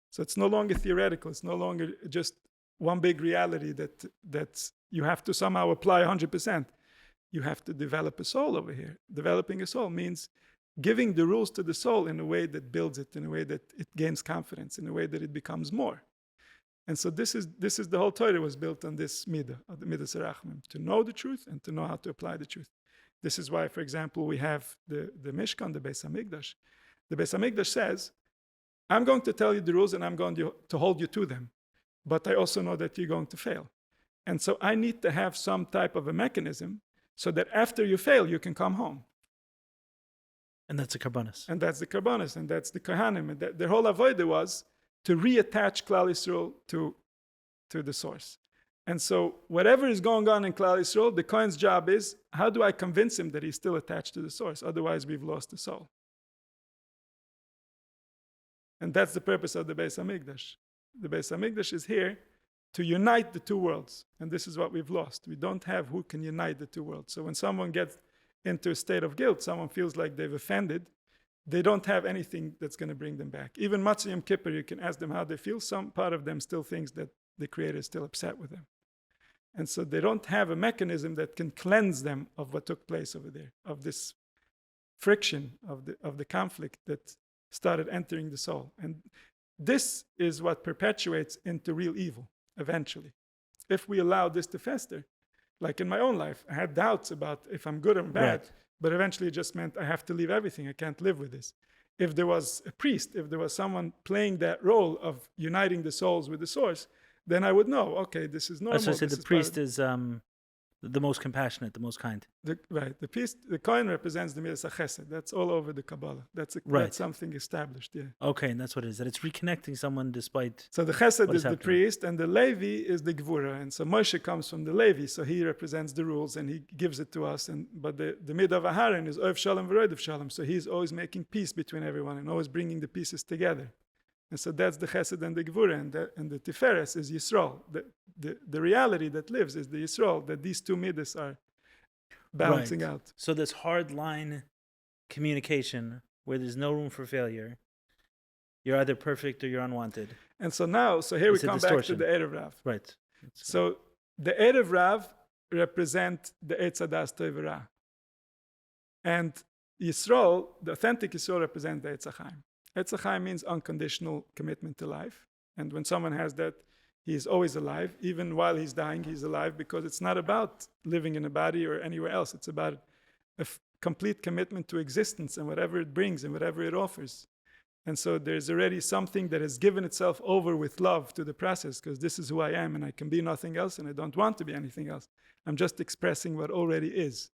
So it's no longer theoretical, it's no longer just one big reality that you have to somehow apply 100%. You have to develop a soul over here. Developing a soul means giving the rules to the soul in a way that builds it, in a way that it gains confidence, in a way that it becomes more. And so this is the whole Torah was built on this midah, the midas rachamim, to know the truth and to know how to apply the truth. This is why, for example, we have the Mishkan, the Beis Hamikdash. The Beis Hamikdash says, I'm going to tell you the rules and I'm going to hold you to them, but I also know that you're going to fail. And so I need to have some type of a mechanism so that after you fail, you can come home. And that's the Karbanis. And that's the Karbanis, and that's the Kohanim. And their whole avodah was to reattach Klal Yisrael to the source. And so whatever is going on in Klal Yisrael, the Kohen's job is, how do I convince him that he's still attached to the source? Otherwise, we've lost the soul. And that's the purpose of the Beis Hamikdash. The Beis Hamikdash is here to unite the two worlds. And this is what we've lost. We don't have who can unite the two worlds. So when someone gets into a state of guilt, someone feels like they've offended, they don't have anything that's going to bring them back. Even Matzah Yom Kippur, you can ask them how they feel. Some part of them still thinks that the Creator is still upset with them. And so they don't have a mechanism that can cleanse them of what took place over there, of this friction, of the conflict that started entering the soul. And this is what perpetuates into real evil, eventually. If we allow this to fester, like in my own life, I had doubts about if I'm good or bad, right. But eventually it just meant I have to leave everything. I can't live with this. If there was a priest, if there was someone playing that role of uniting the souls with the source, then I would know, okay, this is normal. So I said the priest is the most compassionate, the most kind. The priest, the Kohen represents the Midas HaChesed. That's all over the Kabbalah. That's something established, yeah. Okay, and that's what it is. That it's reconnecting someone despite. So the Chesed is the priest, and the Levi is the Gvura. And so Moshe comes from the Levi, so he represents the rules, and he gives it to us. But the Midah of Aharon is Oev Shalom v'Roidev Shalom. So he's always making peace between everyone and always bringing the pieces together. And so that's the Chesed and the Gvura, and the Tiferes is Yisrael. The reality that lives is the Yisrael, that these two Midas are balancing out. So this hard line communication where there's no room for failure, you're either perfect or you're unwanted. And so here we come back to the Erev Rav. Right. So the Erev Rav represent the Eitz Hadas Tov Ra. And Yisrael, the authentic Yisrael, represents the Eitz HaChaim. Eitz HaChaim means unconditional commitment to life. And when someone has that, he is always alive. Even while he's dying, he's alive, because it's not about living in a body or anywhere else. It's about a complete commitment to existence and whatever it brings and whatever it offers. And so there's already something that has given itself over with love to the process, because this is who I am and I can be nothing else and I don't want to be anything else. I'm just expressing what already is.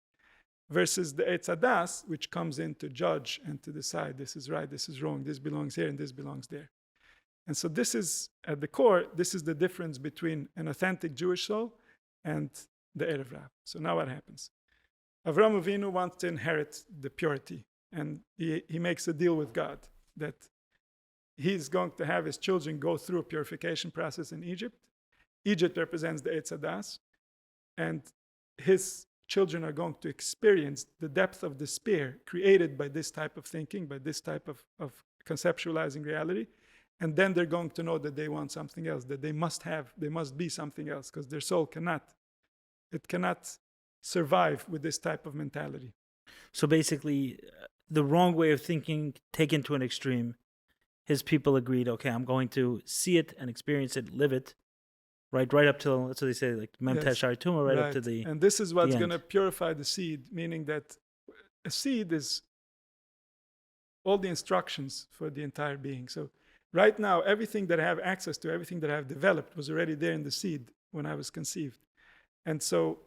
Versus the Eitz Hadas, which comes in to judge and to decide this is right, this is wrong, this belongs here and this belongs there. And so this is, at the core, this is the difference between an authentic Jewish soul and the Erev Rav. So now what happens? Avraham Avinu wants to inherit the purity, and he makes a deal with God that he's going to have his children go through a purification process in Egypt. Egypt represents the Eitz Hadas, and his children are going to experience the depth of despair created by this type of thinking, by this type of conceptualizing reality. And then they're going to know that they want something else, that they must be something else, because their soul cannot survive with this type of mentality. So basically, the wrong way of thinking taken to an extreme, his people agreed, okay, I'm going to see it and experience it, live it, right up till, that's what they say, like Mem Tesh Tuma, right up to the And this is what's end. going to purify the seed, meaning that a seed is all the instructions for the entire being. So right now, everything that I have access to, everything that I have developed was already there in the seed when I was conceived. And so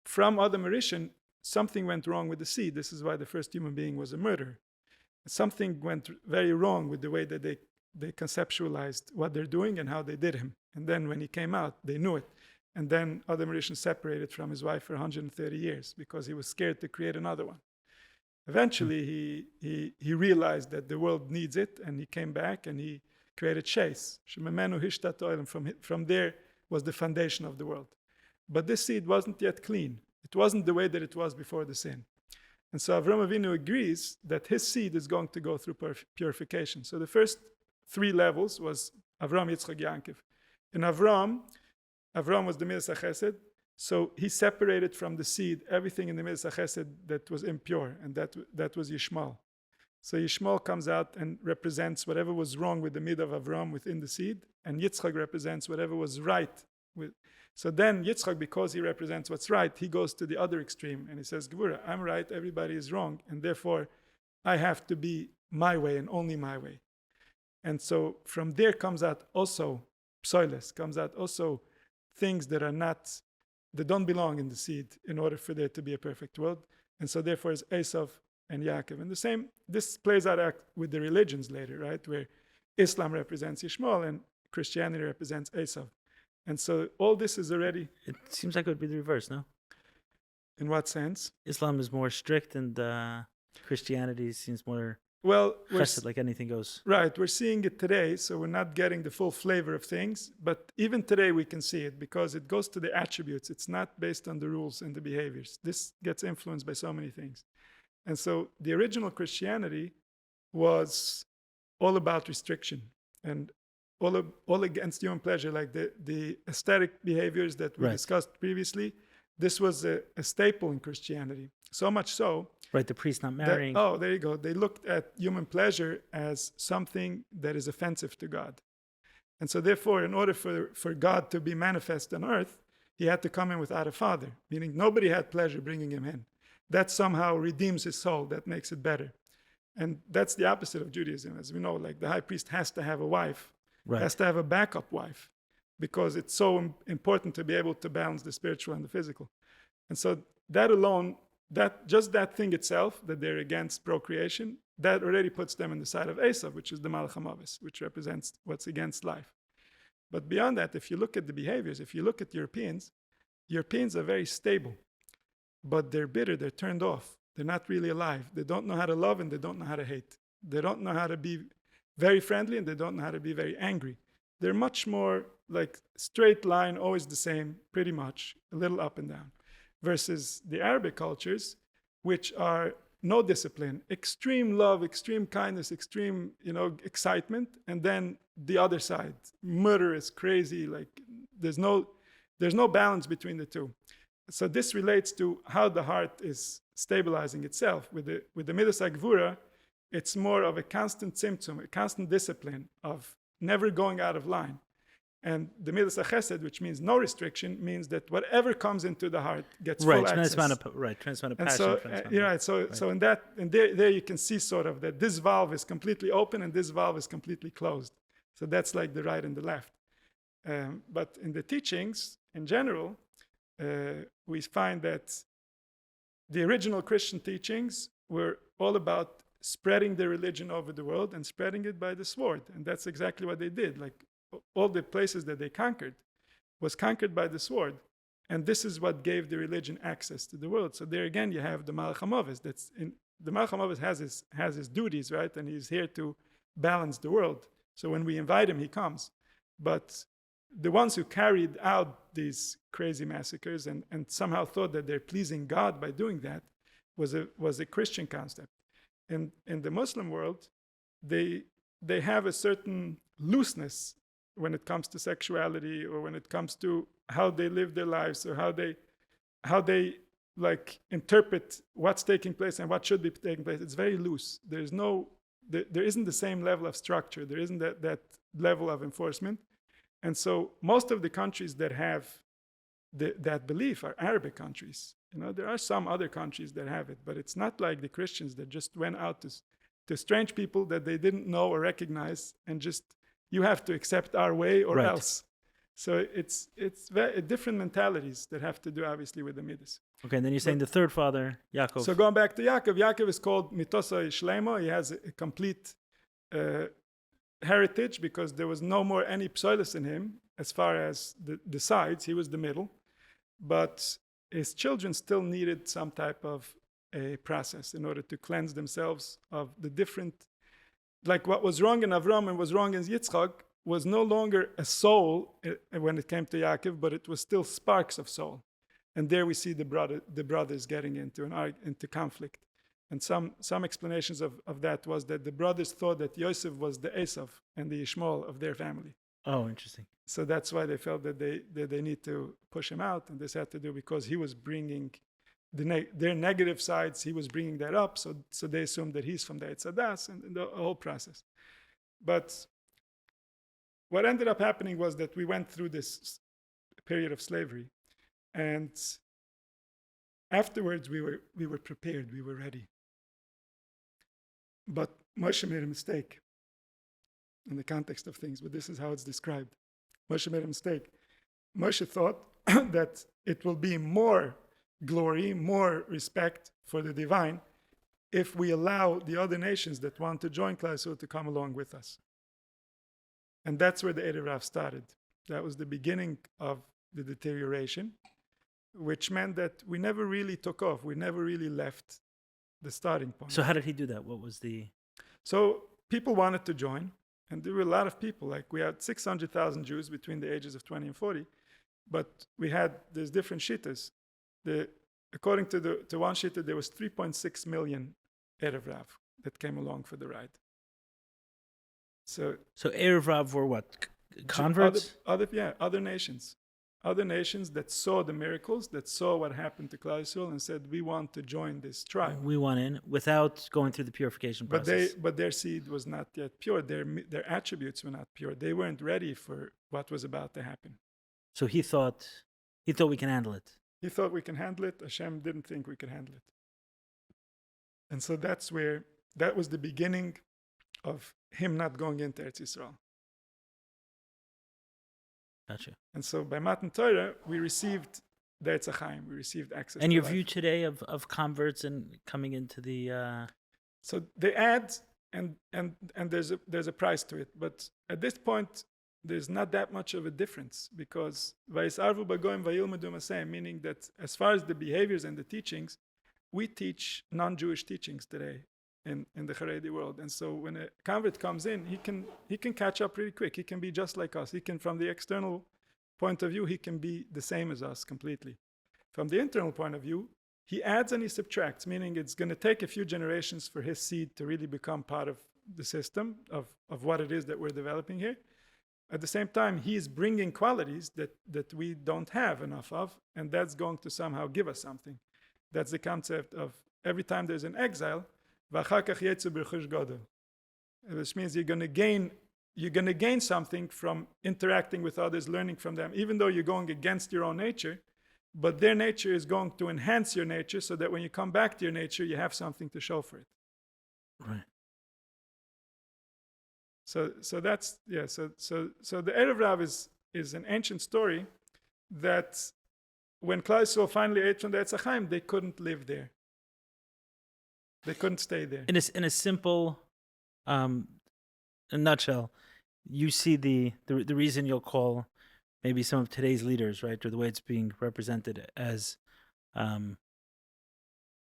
from Adam Rishon, something went wrong with the seed. This is why the first human being was a murderer. Something went very wrong with the way that they conceptualized what they're doing and how they did him. And then when he came out, they knew it. And then Adam Rishon separated from his wife for 130 years because he was scared to create another one. Eventually, he realized that the world needs it, and he came back and he created Sheis. From there was the foundation of the world. But this seed wasn't yet clean. It wasn't the way that it was before the sin. And so Avraham Avinu agrees that his seed is going to go through purification. So the first 3 levels was Avraham, Yitzchak, Yaakov. In Avraham was the Midas HaChesed. So he separated from the seed everything in the Midas HaChesed that was impure, and that was Yishmael. So Yishmael comes out and represents whatever was wrong with the mid of Avraham within the seed, and Yitzchak represents whatever was right. So then Yitzchak, because he represents what's right, he goes to the other extreme and he says, Gevura, I'm right, everybody is wrong, and therefore I have to be my way and only my way. And so from there comes out also psoiles, comes out also things that don't belong in the seed in order for there to be a perfect world. And so therefore is Esav and Yaakov. And this plays out with the religions later, right? Where Islam represents Yishmael and Christianity represents Esav. And so all this is already... It seems like it would be the reverse, no? In what sense? Islam is more strict and Christianity seems more chesed, like anything goes. Right, we're seeing it today, so we're not getting the full flavor of things. But even today we can see it because it goes to the attributes. It's not based on the rules and the behaviors. This gets influenced by so many things. And so the original Christianity was all about restriction and all against human pleasure, like the aesthetic behaviors that we discussed previously. This was a staple in Christianity. So much so. Right, the priest not marrying. There you go. They looked at human pleasure as something that is offensive to God. And so therefore, in order for God to be manifest on earth, he had to come in without a father, meaning nobody had pleasure bringing him in. That somehow redeems his soul. That makes it better. And that's the opposite of Judaism. As we know, like the high priest has to have a wife. Has to have a backup wife because it's so important to be able to balance the spiritual and the physical. And so that alone, just that thing itself, that they're against procreation, that already puts them on the side of Esav, which is the Malach HaMavis, which represents what's against life. But beyond that, if you look at the behaviors, if you look at Europeans are very stable, but they're bitter, they're turned off. They're not really alive. They don't know how to love and they don't know how to hate. They don't know how to be very friendly and they don't know how to be very angry. They're much more like straight line, always the same, pretty much, a little up and down. Versus the Arabic cultures, which are no discipline, extreme love, extreme kindness, extreme, excitement, and then the other side, murderous, crazy, like there's no balance between the two. So this relates to how the heart is stabilizing itself. With the Midas HaGvura, it's more of a constant symptom, a constant discipline of never going out of line. And the Midas HaChesed, which means no restriction, means that whatever comes into the heart gets Right, full access. Tremendous amount of And passion. so, tremendous amount of- you're right. So in that, and there you can see sort of that this valve is completely open and this valve is completely closed. So that's like the right and the left. But in the teachings in general, we find that the original Christian teachings were all about spreading the religion over the world and spreading it by the sword. And that's exactly what they did. Like all the places that they conquered was conquered by the sword. And this is what gave the religion access to the world. So there again, you have the Malach HaMoves. The Malach HaMoves has his duties, right? And he's here to balance the world. So when we invite him, he comes. But the ones who carried out these crazy massacres and somehow thought that they're pleasing God by doing that was a Christian concept. In the Muslim world, they have a certain looseness when it comes to sexuality or when it comes to how they live their lives or how they like interpret what's taking place and what should be taking place. It's very loose. There isn't the same level of structure. There isn't that level of enforcement. And so most of the countries that have that belief are Arabic countries. There are some other countries that have it, but it's not like the Christians that just went out to strange people that they didn't know or recognize and just, you have to accept our way or else. So it's very different mentalities that have to do obviously with the Midas. Okay, and then you're saying the third father, Yakov. So going back to Yakov, Yakov is called Mitosa Shlemo. He has a complete heritage because there was no more any psoilus in him as far as the sides. He was the middle. But his children still needed some type of a process in order to cleanse themselves of the different, like what was wrong in Avram and was wrong in Yitzchak was no longer a soul when it came to Yaakov, but it was still sparks of soul. And there we see the brothers getting into conflict. And some explanations of that was that the brothers thought that Yosef was the Esav and the Ishmael of their family. Oh, interesting. So that's why they felt that they need to push him out, and this had to do because he was bringing their negative sides. He was bringing that up, so they assumed that he's from the Eitzadas and the whole process. But what ended up happening was that we went through this period of slavery, and afterwards we were prepared, we were ready. But Moshe made a mistake in the context of things, but this is how it's described. Moshe made a mistake. Moshe thought that it will be more glory, more respect for the divine if we allow the other nations that want to join Klal Yisrael to come along with us. And that's where the Erev Rav started. That was the beginning of the deterioration, which meant that we never really took off. We never really left the starting point. So how did he do that? What was the... So people wanted to join. And there were a lot of people, like we had 600,000 Jews between the ages of 20 and 40, but there's different shittas. According to one shitta, there was 3.6 million Erev Rav that came along for the ride. So Erev Rav were what? Converts? Other nations. Other nations that saw the miracles, that saw what happened to Klal Yisrael and said, we want to join this tribe. We want in without going through the purification process. But their seed was not yet pure. Their attributes were not pure. They weren't ready for what was about to happen. So he thought we can handle it. He thought we can handle it. Hashem didn't think we could handle it. And so that was the beginning of him not going into Eretz Yisrael. Gotcha. And so by Matan Torah, we received the Eitz HaChaim. We received access and to your life. view today of converts and coming into the... So they add, and there's a price to it. But at this point, there's not that much of a difference because Vayisarvu Bagoim Vayilmedu Maseh, meaning that as far as the behaviors and the teachings, we teach non-Jewish teachings today in the Haredi world. And so when a convert comes in, he can catch up really quick. He can be just like us. He can, from the external point of view, he can be the same as us completely. From the internal point of view, he adds and he subtracts, meaning it's going to take a few generations for his seed to really become part of the system of what it is that we're developing here. At the same time, he is bringing qualities that we don't have enough of, and that's going to somehow give us something. That's the concept of every time there's an exile, which means you're going to gain you're going to gain something from interacting with others, learning from them, even though you're going against your own nature. But their nature is going to enhance your nature so that when you come back to your nature, you have something to show for it. Right. So that's, yeah, so the Erev Rav is an ancient story that when Klal Yisrael finally ate from the Eitz HaChaim, they couldn't live there. They couldn't stay there. In a simple, a nutshell, you see the reason you'll call maybe some of today's leaders, right, or the way it's being represented as a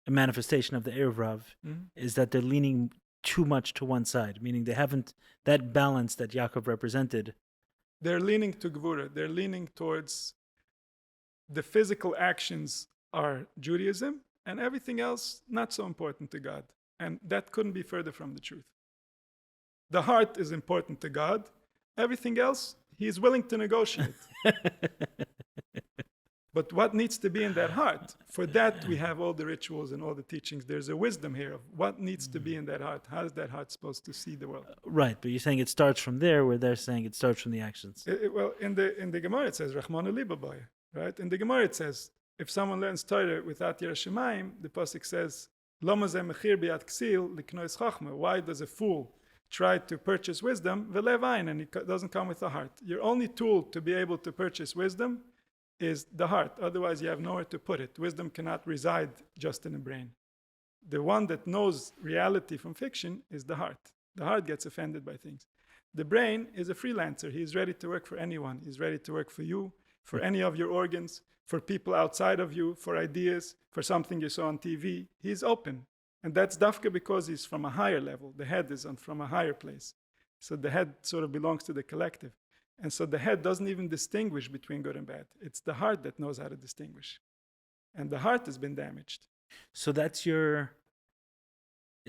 manifestation of the Erev Rav, is that they're leaning too much to one side, meaning they haven't, that balance that Yaakov represented. They're leaning to Gvura. They're leaning towards the physical actions are Judaism, and everything else not so important to God. And that couldn't be further from the truth. The heart is important to God. Everything else, he's willing to negotiate. But what needs to be in that heart? For that, we have all the rituals and all the teachings. There's a wisdom here of what needs to be in that heart. How is that heart supposed to see the world? Right, but you're saying it starts from there, where they're saying it starts from the actions. Well, in the Gemara it says, Rachmana liba, right? In the Gemara it says, if someone learns Torah without Yiras Shamayim, the pasuk says, Lama ze mechir biyad ksil liknois chachma. Why does a fool try to purchase wisdom? Velev ayin, and it doesn't come with the heart. Your only tool to be able to purchase wisdom is the heart. Otherwise, you have nowhere to put it. Wisdom cannot reside just in the brain. The one that knows reality from fiction is the heart. The heart gets offended by things. The brain is a freelancer. He is ready to work for anyone. He's ready to work for you, for any of your organs, for people outside of you, for ideas, for something you saw on TV. He's open. And that's dafka because he's from a higher level. The head is from a higher place. So the head sort of belongs to the collective. And so the head doesn't even distinguish between good and bad. It's the heart that knows how to distinguish. And the heart has been damaged. So that's your...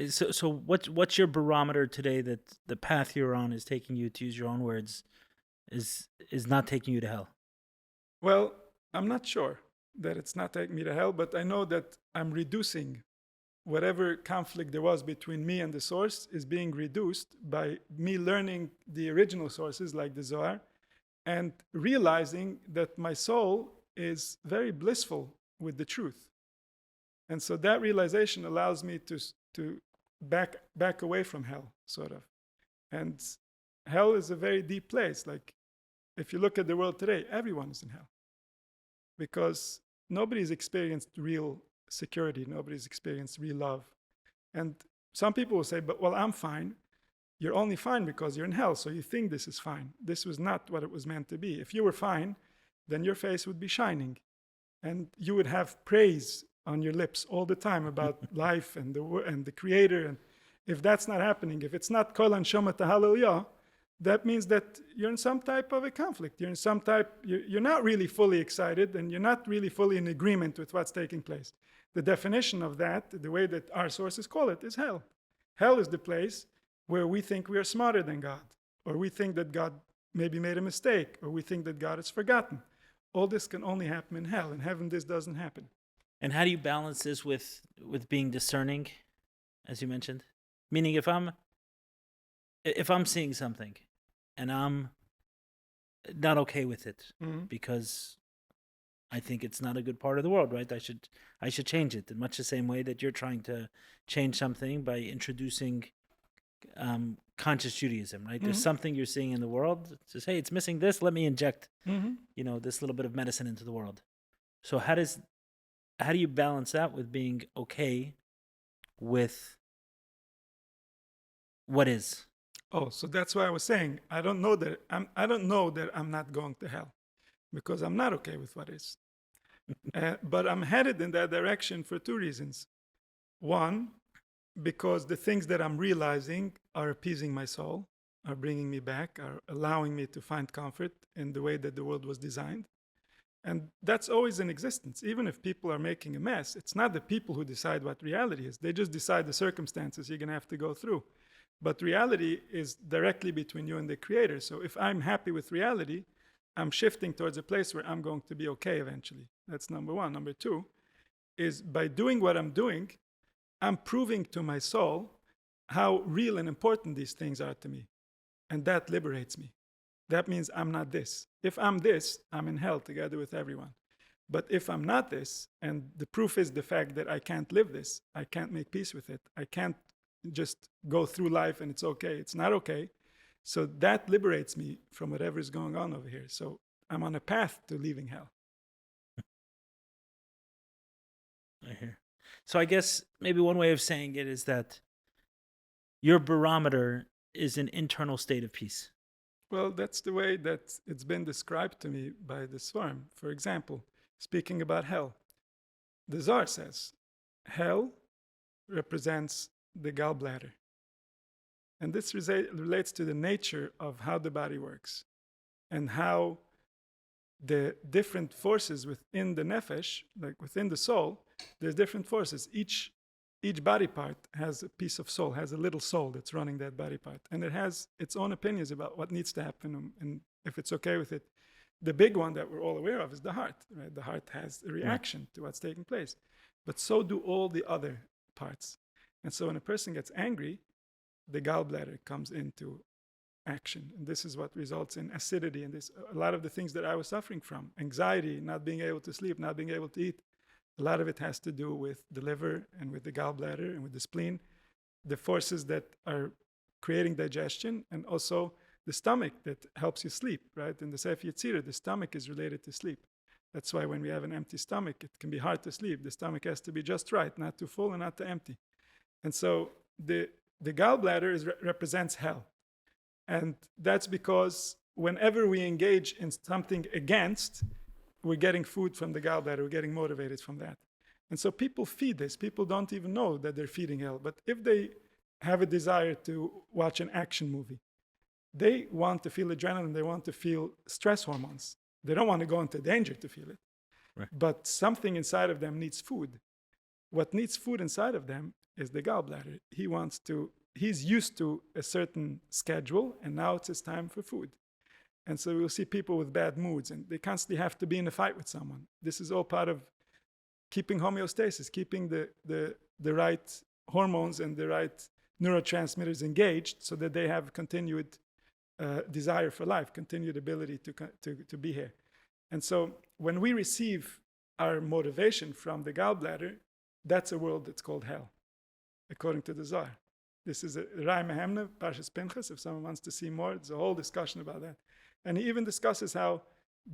So what's your barometer today that the path you're on is taking you, to use your own words, is not taking you to hell? Well, I'm not sure that it's not taking me to hell, but I know that I'm reducing whatever conflict there was between me and the source is being reduced by me learning the original sources like the Zohar and realizing that my soul is very blissful with the truth. And so that realization allows me to back away from hell, sort of. And hell is a very deep place. Like, if you look at the world today, everyone is in hell. Because nobody's experienced real security. Nobody's experienced real love. And some people will say, but well, I'm fine. You're only fine because you're in hell, so you think this is fine. This was not what it was meant to be. If you were fine, then your face would be shining. And you would have praise on your lips all the time about life and the Creator. And if that's not happening, if it's not kol hanshama hallelujah, that means that you're in some type of a conflict. You're in some type, you're not really fully excited, and you're not really fully in agreement with what's taking place. The definition of that, the way that our sources call it, is hell. Hell is the place where we think we are smarter than God, or we think that God maybe made a mistake, or we think that God has forgotten. All this can only happen in hell. In heaven, this doesn't happen. And how do you balance this with being discerning, as you mentioned? Meaning, if I'm seeing something and I'm not okay with it because I think it's not a good part of the world, right? I should change it in much the same way that you're trying to change something by introducing conscious Judaism, right? There's something you're seeing in the world. It says, hey, it's missing this. Let me inject, this little bit of medicine into the world. So how do you balance that with being okay with what is? Oh, so that's why I was saying I don't know that I'm not going to hell, because I'm not okay with what is. But I'm headed in that direction for two reasons. One, because the things that I'm realizing are appeasing my soul, are bringing me back, are allowing me to find comfort in the way that the world was designed. And that's always in existence. Even if people are making a mess, it's not the people who decide what reality is. They just decide the circumstances you're going to have to go through. But reality is directly between you and the Creator. So if I'm happy with reality, I'm shifting towards a place where I'm going to be okay eventually. That's number one. Number two is by doing what I'm doing, I'm proving to my soul how real and important these things are to me. And that liberates me. That means I'm not this. If I'm this, I'm in hell together with everyone. But if I'm not this, and the proof is the fact that I can't live this, I can't make peace with it, I can't just go through life and it's okay, it's not okay. So that liberates me from whatever is going on over here. So I'm on a path to leaving hell. I hear. So I guess maybe one way of saying it is that your barometer is an internal state of peace. Well, that's the way that it's been described to me by the Swarm. For example, speaking about hell, the Zohar says hell represents the gallbladder. And this relates to the nature of how the body works and how the different forces within the nefesh, like within the soul, there's different forces. Each body part has a piece of soul, has a little soul that's running that body part. And it has its own opinions about what needs to happen and if it's okay with it. The big one that we're all aware of is the heart, right? The heart has a reaction to what's taking place. But so do all the other parts. And so when a person gets angry, the gallbladder comes into action. And this is what results in acidity and this, a lot of the things that I was suffering from, anxiety, not being able to sleep, not being able to eat. A lot of it has to do with the liver and with the gallbladder and with the spleen, the forces that are creating digestion, and also the stomach that helps you sleep, right? In the Sefer Yetzirah, the stomach is related to sleep. That's why when we have an empty stomach, it can be hard to sleep. The stomach has to be just right, not too full and not too empty. And so the gallbladder represents hell. And that's because whenever we engage in something against, we're getting food from the gallbladder, we're getting motivated from that. And so people feed this. People don't even know that they're feeding hell. But if they have a desire to watch an action movie, they want to feel adrenaline, they want to feel stress hormones. They don't want to go into danger to feel it. Right. But something inside of them needs food. What needs food inside of them is the gallbladder. He's used to a certain schedule, and now it's his time for food. And so we'll see people with bad moods, and they constantly have to be in a fight with someone. This is all part of keeping homeostasis, keeping the right hormones and the right neurotransmitters engaged so that they have continued desire for life, continued ability to be here. And so when we receive our motivation from the gallbladder, that's a world that's called hell, according to the Zohar. This is a Rai Mehemna, Parshas Pinchas. If someone wants to see more, there's a whole discussion about that. And he even discusses how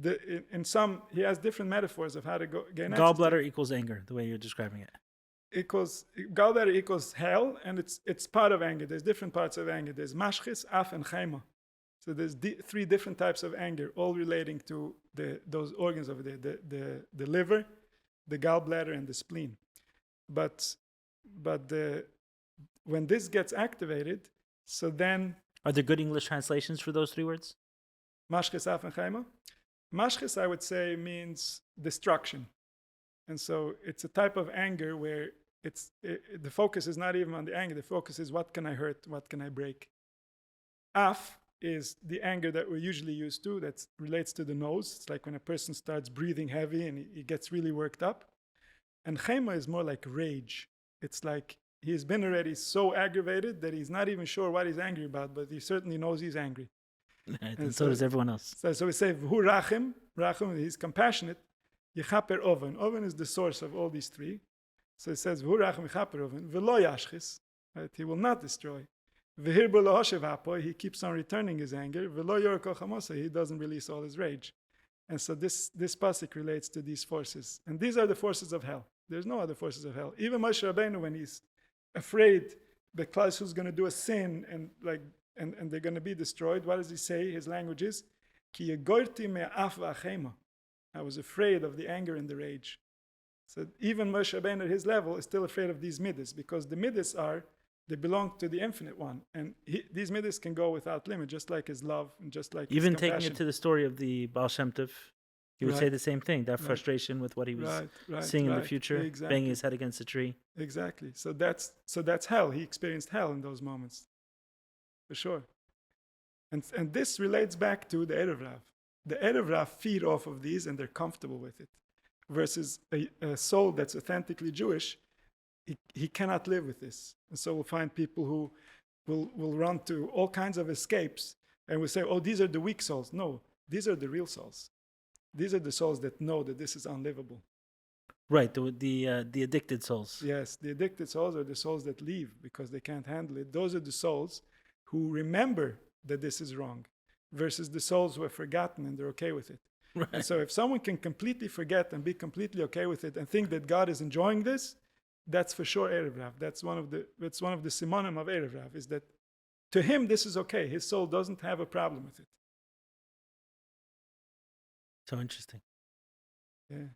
he has different metaphors of how to gain access. Gallbladder equals anger, the way you're describing it. Gallbladder equals hell, and it's part of anger. There's different parts of anger. There's mashchis, af, and chema. So there's three different types of anger, all relating to those organs over there, the liver, the gallbladder, and the spleen. But when this gets activated, so then... Are there good English translations for those three words? Mashchis, af, and chema. Mashchis, I would say, means destruction. And so it's a type of anger where the focus is not even on the anger. The focus is what can I hurt, what can I break. Af is the anger that we're usually used to that relates to the nose. It's like when a person starts breathing heavy and he gets really worked up. And chema is more like rage. It's like he's been already so aggravated that he's not even sure what he's angry about, but he certainly knows he's angry. And so does everyone else. So we say, V'hu rachim, he's compassionate. Yechaper oven. Oven is the source of all these three. So it says, V'hu rachim yechaper oven. V'lo yashchis. Right? He will not destroy. V'hir bo lo hoshev hapo. He keeps on returning his anger. V'lo yorko chamosa. He doesn't release all his rage. And so this pasuk relates to these forces. And these are the forces of hell. There's no other forces of hell. Even Moshe Rabbeinu, when he's afraid that Klal Yisrael is going to do a sin and they're going to be destroyed, what does he say? His language is, Ki yegorti me'af v'achema. I was afraid of the anger and the rage. So even Moshe Rabbeinu at his level is still afraid of these midas, because the midas they belong to the infinite one. And these midas can go without limit, just like his love and just like even his taking compassion. it to the story of the Baal Shem Tov, he would say the same thing, that frustration with what he was seeing in the future, banging his head against a tree. Exactly. So that's hell. He experienced hell in those moments, for sure. And this relates back to the Erev Rav. The Erev Rav feed off of these and they're comfortable with it. Versus a soul that's authentically Jewish, he cannot live with this. And so we'll find people who will run to all kinds of escapes And we say, oh, these are the weak souls. No, these are the real souls. These are the souls that know that this is unlivable. Right, the addicted souls. Yes, the addicted souls are the souls that leave because they can't handle it. Those are the souls who remember that this is wrong versus the souls who have forgotten and they're okay with it. Right. And so if someone can completely forget and be completely okay with it and think that God is enjoying this, that's for sure Erev Rav. That's one of the simonim of Erev Rav, is that to him this is okay. His soul doesn't have a problem with it. So interesting. Yeah.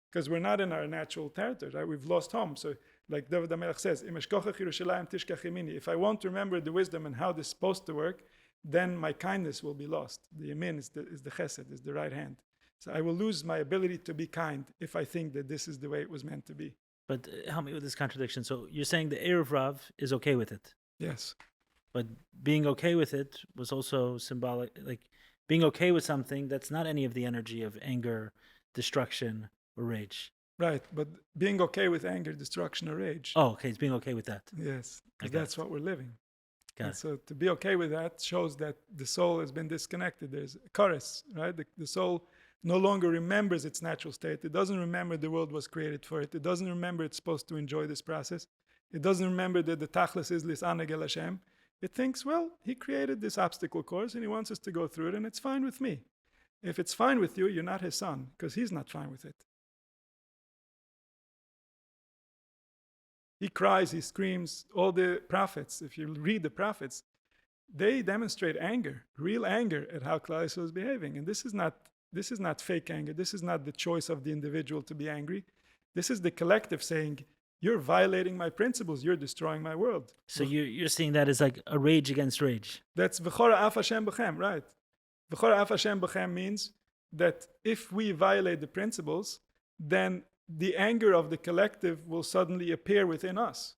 Because we're not in our natural territory, right? We've lost home. So like David HaMelech says, if I won't remember the wisdom and how this is supposed to work, then my kindness will be lost. The yamin is the chesed, is the right hand. So I will lose my ability to be kind if I think that this is the way it was meant to be. But help me with this contradiction. So you're saying the Erev Rav is okay with it. Yes. But being okay with it was also symbolic, like being okay with something that's not any of the energy of anger, destruction, or rage. Right, but being okay with anger, destruction, or rage. Oh, okay, it's being okay with that. Yes, because that's what we're living. Got it. So to be okay with that shows that the soul has been disconnected. There's a chorus, right? The soul no longer remembers its natural state. It doesn't remember the world was created for it. It doesn't remember it's supposed to enjoy this process. It doesn't remember that the tachlis is lisaneg el Hashem. It thinks, well, he created this obstacle course and he wants us to go through it and it's fine with me. If it's fine with you, you're not his son because he's not fine with it. He cries, he screams. All the prophets, if you read the prophets, they demonstrate anger, real anger at how Klal Yisrael is behaving. And this is not fake anger. This is not the choice of the individual to be angry. This is the collective saying, you're violating my principles. You're destroying my world. So you're seeing that as like a rage against rage. That's v'chora af Hashem b'chem, right? V'chora af Hashem b'chem means that if we violate the principles, then the anger of the collective will suddenly appear within us.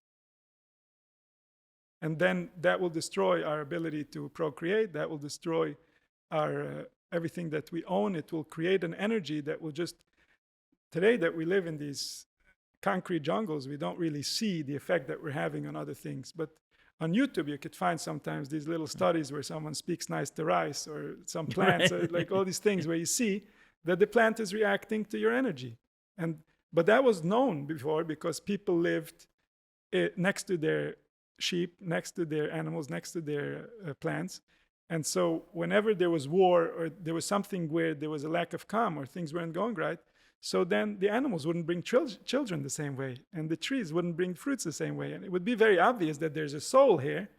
And then that will destroy our ability to procreate. That will destroy our everything that we own. It will create an energy that will just... Today that we live in these concrete jungles, we don't really see the effect that we're having on other things. But on YouTube, you could find sometimes these little studies where someone speaks nice to rice or some plants, Right. like all these things where you see that the plant is reacting to your energy. But that was known before because people lived next to their sheep, next to their animals, next to their plants. And so whenever there was war or there was something where there was a lack of calm or things weren't going right, so then the animals wouldn't bring children the same way and the trees wouldn't bring fruits the same way. And it would be very obvious that there's a soul here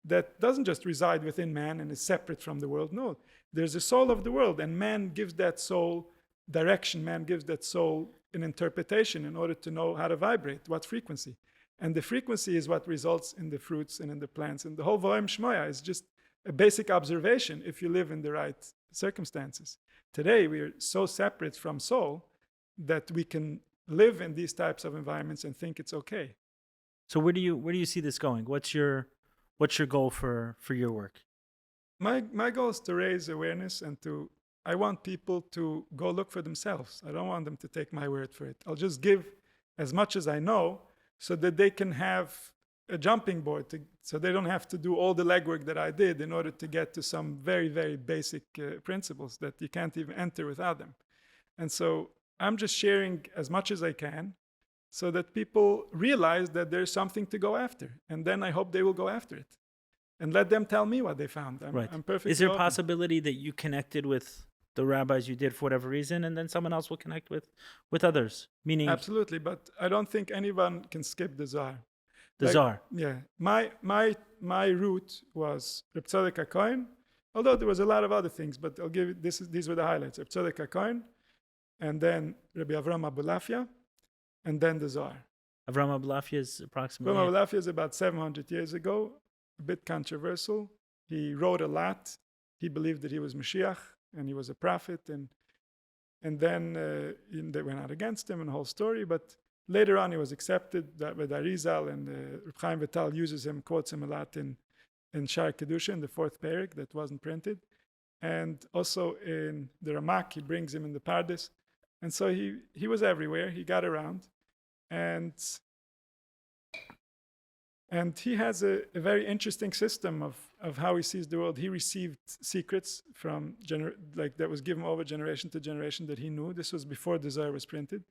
that doesn't just reside within man and is separate from the world. No, there's a soul of the world and man gives that soul direction. Man gives that soul an interpretation in order to know how to vibrate, what frequency. And the frequency is what results in the fruits and in the plants. And the whole Vo'em Shmoya is just a basic observation if you live in the right circumstances. Today, we are so separate from soul that we can live in these types of environments and think it's okay. So where do you see this going? What's your goal for your work? My goal is to raise awareness and I want people to go look for themselves. I don't want them to take my word for it. I'll just give as much as I know so that they can have a jumping board, so they don't have to do all the legwork that I did in order to get to some very, very basic principles that you can't even enter without them. And so I'm just sharing as much as I can so that people realize that there's something to go after. And then I hope they will go after it. And let them tell me what they found. I'm perfectly Is there a open. possibility that you connected with the rabbis you did for whatever reason, and then someone else will connect with others? Meaning, Absolutely, but I don't think anyone can skip the Zohar. the Zohar. Yeah, my route was Reb Tzadok HaKohen, although there was a lot of other things, but I'll give you, these were the highlights. Reb Tzadok HaKohen, and then Rabbi Avram Abulafia, and then the Zohar. Avram Abulafia is approximately... Avram Abulafia is about 700 years ago, a bit controversial. He wrote a lot. He believed that he was Mashiach, and he was a prophet, and then they went out against him and the whole story, but later on he was accepted with Arizal, and Reb Chaim Vital uses him, quotes him a lot in Shar Kedusha, in the 4th parak that wasn't printed, and also in the Ramak, he brings him in the Pardes, and so he was everywhere, he got around, and And he has a very interesting system of how he sees the world. He received secrets from that was given over generation to generation that he knew. This was before the Zohar was printed.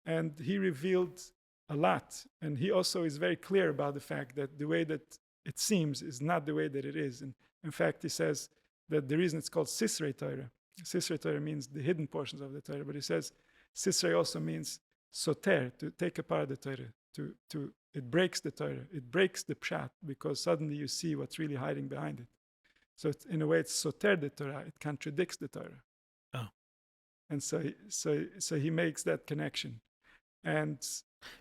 And he revealed a lot. And he also is very clear about the fact that the way that it seems is not the way that it is. And in fact, he says that the reason it's called Sisrei Torah. Sisrei Torah means the hidden portions of the Torah. But he says Sisrei also means soter, to take apart the Torah. It breaks the Torah. It breaks the pshat, because suddenly you see what's really hiding behind it. So in a way, it's soter the Torah. It contradicts the Torah. Oh. And so he makes that connection. And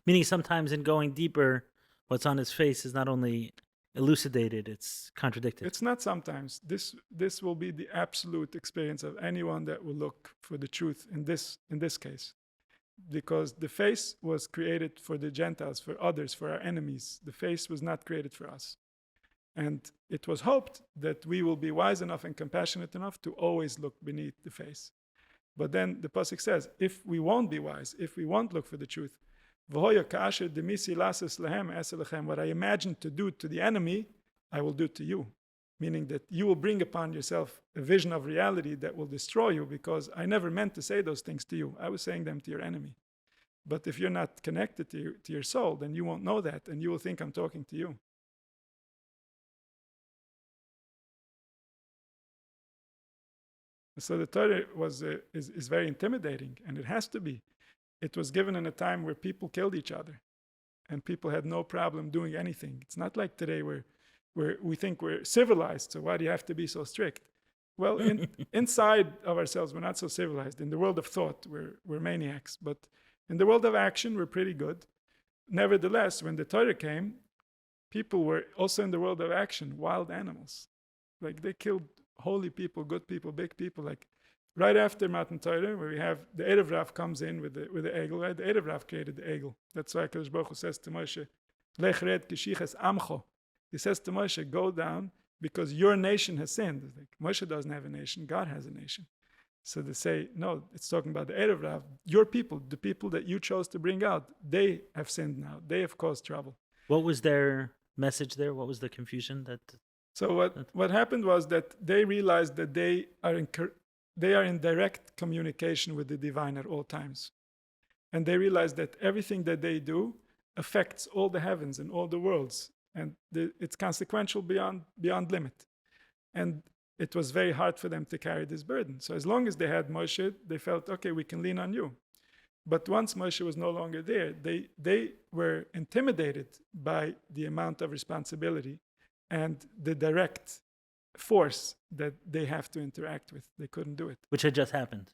meaning sometimes in going deeper, what's on his face is not only elucidated, it's contradicted. It's not sometimes. This will be the absolute experience of anyone that will look for the truth in this case. Because the face was created for the Gentiles, for others, for our enemies. The face was not created for us. And it was hoped that we will be wise enough and compassionate enough to always look beneath the face. But then the pasuk says, if we won't be wise, if we won't look for the truth, what I imagine to do to the enemy, I will do to you. Meaning that you will bring upon yourself a vision of reality that will destroy you, because I never meant to say those things to you. I was saying them to your enemy. But if you're not connected to your soul, then you won't know that, and you will think I'm talking to you. So the Torah is very intimidating, and it has to be. It was given in a time where people killed each other, and people had no problem doing anything. It's not like today where we think we're civilized, so why do you have to be so strict? Well, inside of ourselves, we're not so civilized. In the world of thought, we're maniacs. But in the world of action, we're pretty good. Nevertheless, when the Torah came, people were also in the world of action, wild animals. Like they killed holy people, good people, big people. Like right after Matan Torah, where we have the Erev Rav comes in with the Egel, right? The Erev Rav created the Egel. That's why HaKadosh Baruch Hu says to Moshe, Lech red kishiches amcho. He says to Moshe, go down because your nation has sinned. Like, Moshe doesn't have a nation, God has a nation. So they say, no, it's talking about the Erev Rav. Your people, the people that you chose to bring out, they have sinned now. They have caused trouble. What was their message there? What was the confusion? So what happened was that they realized that they are in direct communication with the divine at all times. And they realized that everything that they do affects all the heavens and all the worlds. And it's consequential beyond limit. And it was very hard for them to carry this burden. So as long as they had Moshe, they felt, okay, we can lean on you. But once Moshe was no longer there, they were intimidated by the amount of responsibility and the direct force that they have to interact with. They couldn't do it. Which had just happened.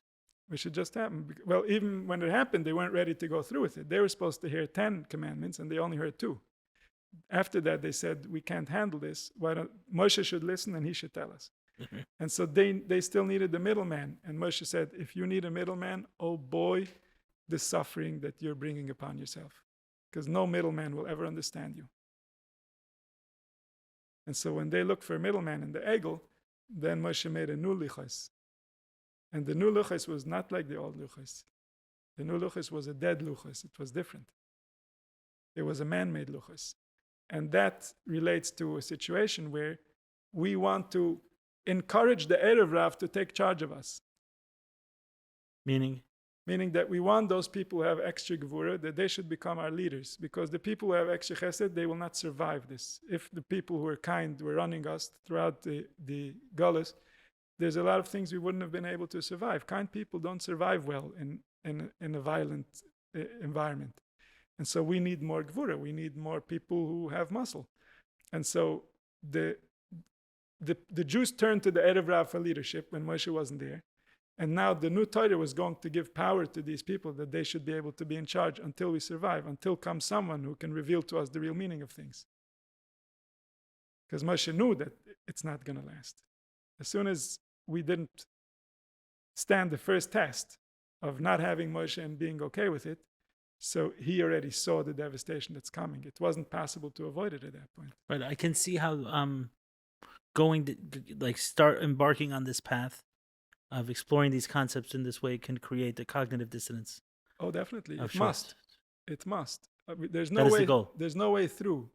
Well, even when it happened, they weren't ready to go through with it. They were supposed to hear 10 commandments, and they only heard 2. After that, they said, we can't handle this. Moshe should listen, and he should tell us. And so they still needed the middleman. And Moshe said, if you need a middleman, oh boy, the suffering that you're bringing upon yourself. Because no middleman will ever understand you. And so when they looked for a middleman in the Egel, then Moshe made a new luchos. And the new luchos was not like the old luchos. The new luchos was a dead luchos. It was different. It was a man-made luchos. And that relates to a situation where we want to encourage the Erev Rav to take charge of us. Meaning that we want those people who have extra gevura, that they should become our leaders. Because the people who have extra chesed, they will not survive this. If the people who are kind were running us throughout the Galus, there's a lot of things we wouldn't have been able to survive. Kind people don't survive well in a violent environment. And so we need more gevura. We need more people who have muscle. And so the Jews turned to the Erev Rav for leadership when Moshe wasn't there. And now the new Torah was going to give power to these people that they should be able to be in charge until we survive, until comes someone who can reveal to us the real meaning of things. Because Moshe knew that it's not going to last. As soon as we didn't stand the first test of not having Moshe and being okay with it, so he already saw the devastation that's coming. It wasn't possible to avoid it at that point. But I can see how going to start embarking on this path of exploring these concepts in this way can create a cognitive dissonance. Oh, definitely. It must. There's no That is way. the goal. There's no way through.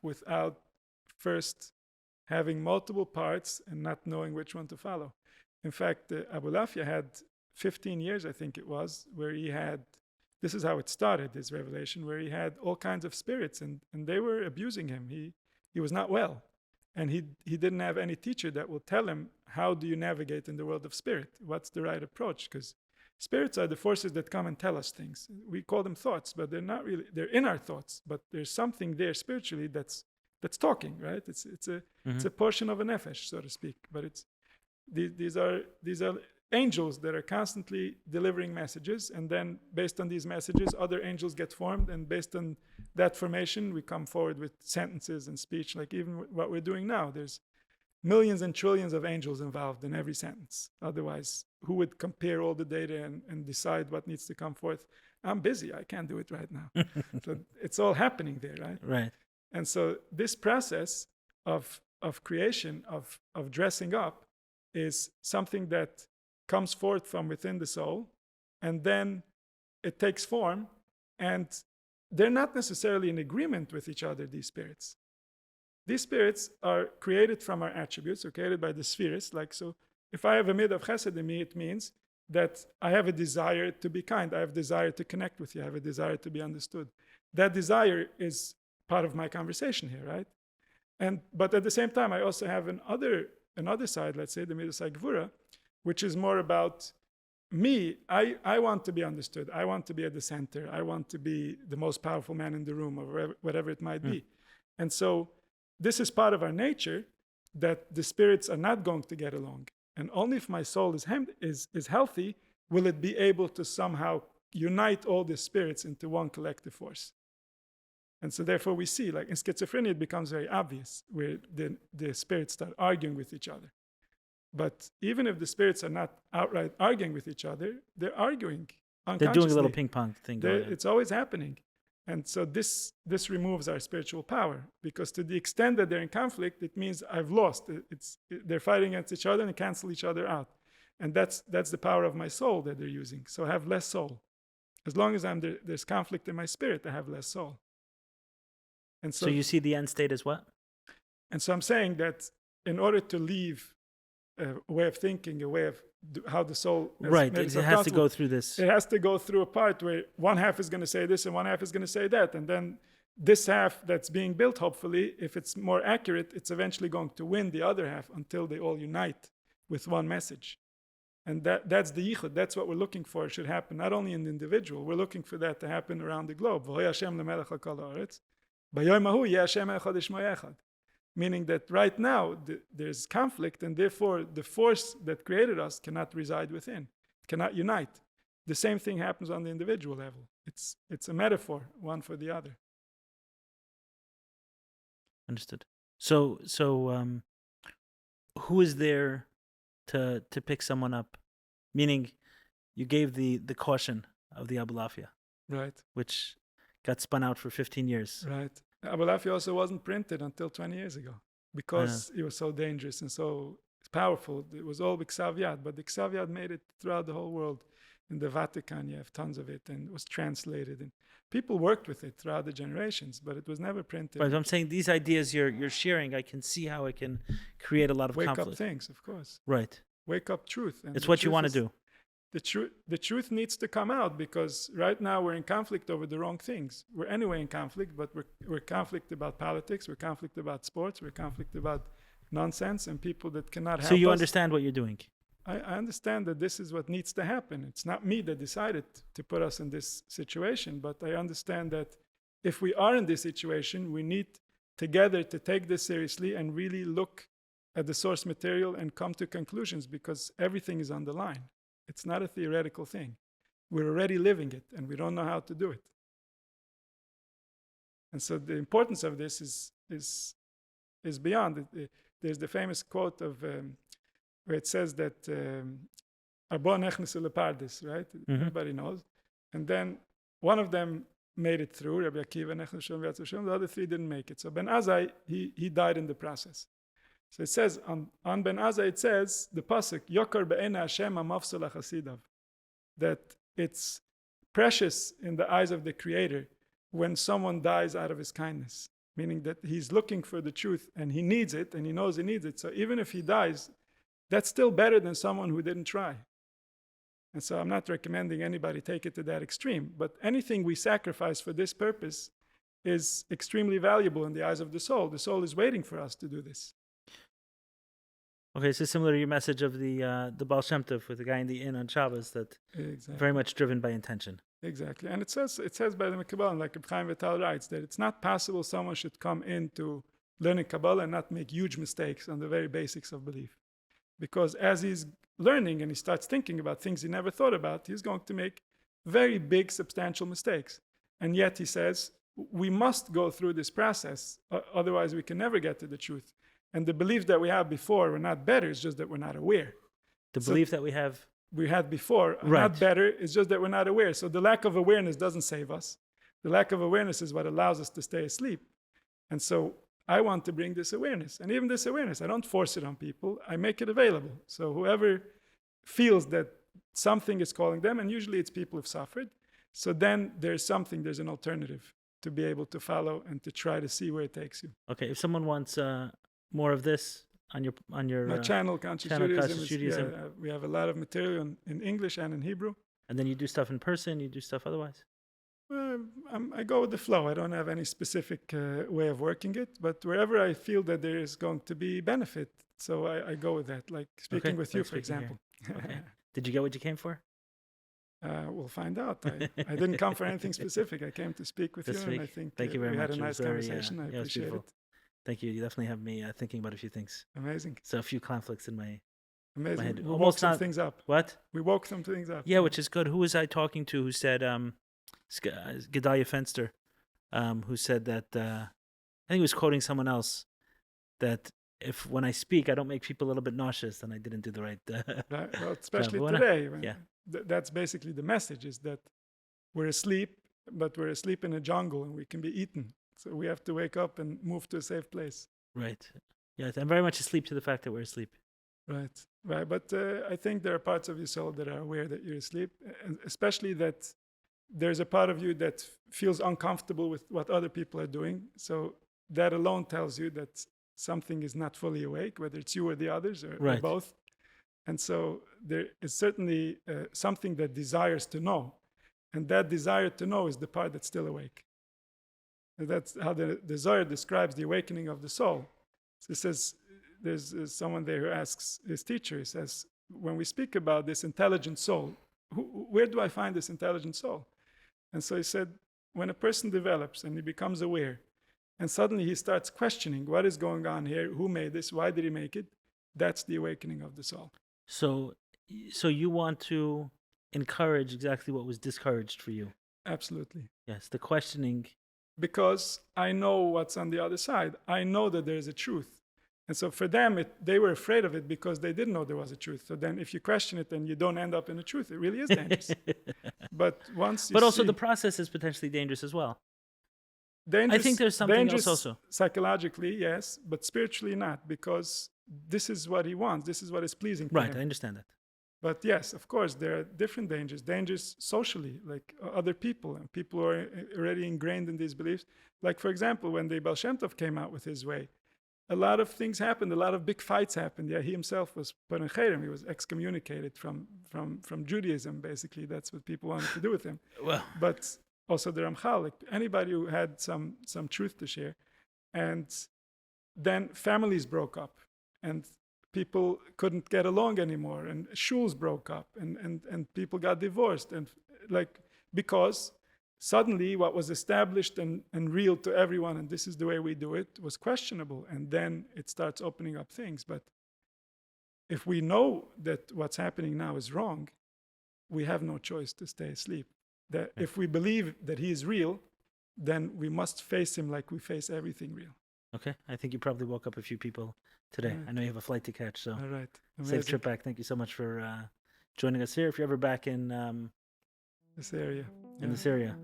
without first having multiple parts and not knowing which one to follow. In fact, Abulafia had 15 years, I think it was, where he had, this is how it started, his revelation, where he had all kinds of spirits and they were abusing him. He was not well. And he didn't have any teacher that will tell him, how do you navigate in the world of spirit? What's the right approach? Because spirits are the forces that come and tell us things. We call them thoughts, but they're not really, they're in our thoughts, but there's something there spiritually that's talking, right? It's a portion of a nefesh, so to speak. But these are angels that are constantly delivering messages, and then based on these messages, other angels get formed, and based on that formation, we come forward with sentences and speech, like even what we're doing now. There's millions and trillions of angels involved in every sentence. Otherwise, who would compare all the data and decide what needs to come forth? I'm busy. I can't do it right now. So it's all happening there, right? Right. And so this process of creation, of dressing up, is something that comes forth from within the soul, and then it takes form, and they're not necessarily in agreement with each other, these spirits. These spirits are created from our attributes, or created by the spheres. Like, so if I have a mid of chesed in me, it means that I have a desire to be kind. I have a desire to connect with you. I have a desire to be understood. That desire is part of my conversation here, right? But at the same time, I also have another side, let's say, the midas gvura, which is more about me. I want to be understood. I want to be at the center. I want to be the most powerful man in the room, or whatever it might be. And so this is part of our nature, that the spirits are not going to get along. And only if my soul is healthy will it be able to somehow unite all the spirits into one collective force. And so therefore we see, like in schizophrenia, it becomes very obvious, where the spirits start arguing with each other. But even if the spirits are not outright arguing with each other, they're arguing unconsciously. They're doing a little ping pong thing. It's always happening. And so this removes our spiritual power, because to the extent that they're in conflict, it means I've lost. They're fighting against each other and cancel each other out. And that's the power of my soul that they're using. So I have less soul. As long as there's conflict in my spirit, I have less soul. And so you see the end state as what? And so I'm saying that in order to leave a way of thinking, a way of how the soul it has to go through this. It has to go through a part where one half is going to say this and one half is going to say that, and then this half that's being built, hopefully, if it's more accurate, it's eventually going to win the other half until they all unite with one message. And that's the yichud. That's what we're looking for. It should happen not only in the individual. We're looking for that to happen around the globe. Meaning that right now there's conflict, and therefore the force that created us cannot reside within, cannot unite. The same thing happens on the individual level. It's a metaphor, one for the other. Understood. So who is there to pick someone up? Meaning, you gave the caution of the Abulafia, right? Which got spun out for 15 years, right? Abulafia also wasn't printed until 20 years ago, because it was so dangerous and so powerful. It was all Ksav Yad, but the Ksav Yad made it throughout the whole world. In the Vatican, you have tons of it, and it was translated, and people worked with it throughout the generations, but it was never printed. But I'm saying these ideas you're sharing, I can see how it can create a lot of conflict. Wake up things, of course. Right. Wake up truth. And it's what you want to do. The truth needs to come out, because right now we're in conflict over the wrong things. We're anyway in conflict, but we're conflict about politics, we're conflict about sports, we're conflict about nonsense and people that cannot help us. So you understand what you're doing? I understand that this is what needs to happen. It's not me that decided to put us in this situation, but I understand that if we are in this situation, we need together to take this seriously and really look at the source material and come to conclusions, because everything is on the line. It's not a theoretical thing. We're already living it, and we don't know how to do it. And so the importance of this is beyond. There's the famous quote of where it says that Arba nechnesu lepardis, right? Everybody knows. And then one of them made it through, Rabbi Akiva, the other three didn't make it. So Ben Azai, he died in the process. So it says, on Ben Azai, it says, the pasuk, Yokar be'ena Hashem amafsal hasidav, that it's precious in the eyes of the Creator when someone dies out of his kindness. meaning that he's looking for the truth and he needs it and he knows he needs it. So even if he dies, that's still better than someone who didn't try. And so I'm not recommending anybody take it to that extreme, but anything we sacrifice for this purpose is extremely valuable in the eyes of the soul. The soul is waiting for us to do this. Okay, so similar to your message of the Baal Shem Tov with the guy in the inn on Shabbos, that very much driven by intention. Exactly. And it says by the Kabbalah, like Reb Chaim Vital writes, that it's not possible someone should come into learning Kabbalah and not make huge mistakes on the very basics of belief. Because as he's learning and he starts thinking about things he never thought about, he's going to make very big, substantial mistakes. And yet he says, we must go through this process, otherwise we can never get to the truth. And the belief that we had before, we're not better, it's just that we're not aware. The belief that we had before, not better, it's just that we're not aware. So the lack of awareness doesn't save us. The lack of awareness is what allows us to stay asleep. And so I want to bring this awareness. And even this awareness, I don't force it on people, I make it available. So whoever feels that something is calling them, and usually it's people who've suffered, so then there's an alternative to be able to follow and to try to see where it takes you. Okay, if someone wants more of this on your my channel, Conscious Judaism. We have a lot of material in English and in Hebrew. And then you do stuff in person, you do stuff otherwise? I go with the flow. I don't have any specific way of working it, but wherever I feel that there is going to be benefit, so I go with that. Like speaking with you, for example. Okay. Did you get what you came for? We'll find out. I didn't come for anything specific. I came to speak with you, and I think Thank you very we much. had a nice conversation. I appreciate it. Thank you. You definitely have me thinking about a few things. Amazing. So a few conflicts in my Amazing. head. We woke some things up. What? We woke some things up. Yeah, which is good. Who was I talking to who said, Gedalia Fenster, who said that, I think he was quoting someone else, that if when I speak, I don't make people a little bit nauseous, then I didn't do the right. Right. Well, especially today. That's basically the message, is that we're asleep, but we're asleep in a jungle and we can be eaten. So we have to wake up and move to a safe place. Right. Yes, I'm very much asleep to the fact that we're asleep. Right. But I think there are parts of your soul that are aware that you're asleep, and especially that there's a part of you that feels uncomfortable with what other people are doing. So that alone tells you that something is not fully awake, whether it's you or the others or both. And so there is certainly something that desires to know. And that desire to know is the part that's still awake. And that's how the Zohar describes the awakening of the soul. So it says, there's someone there who asks his teacher, he says, when we speak about this intelligent soul, where do I find this intelligent soul? And so he said, when a person develops and he becomes aware, and suddenly he starts questioning what is going on here, who made this, why did he make it, that's the awakening of the soul. So you want to encourage exactly what was discouraged for you? Absolutely. Yes, the questioning. Because I know what's on the other side. I know that there's a truth. And so for them, they were afraid of it because they didn't know there was a truth. So then if you question it and you don't end up in the truth, it really is dangerous. But once you also the process is potentially dangerous as well. Dangerous, I think there's something else also. Psychologically, yes, but spiritually not, because this is what he wants. This is what is pleasing to him. Right, I understand that. But yes, of course, there are different dangers. Dangers socially, like other people, and people who are already ingrained in these beliefs. Like, for example, when the Baal Shem Tov came out with his way, a lot of things happened. A lot of big fights happened. Yeah, he himself was put in cherem. He was excommunicated from Judaism, basically. That's what people wanted to do with him. Well. But also the Ramchal, like anybody who had some truth to share. And then families broke up, and people couldn't get along anymore, and shuls broke up, and people got divorced, and because suddenly what was established and real to everyone, and this is the way we do it, was questionable, and then it starts opening up things. But if we know that what's happening now is wrong, we have no choice to stay asleep. That if we believe that he is real, then we must face him like we face everything real. Okay, I think you probably woke up a few people today. Right. I know you have a flight to catch, so all right. Amazing. Safe trip back. Thank you so much for joining us here. If you're ever back in this area, this area,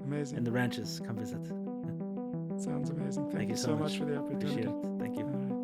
amazing, in the ranches, come visit. Sounds amazing. Thank you so much for the opportunity. Appreciate it. Thank you.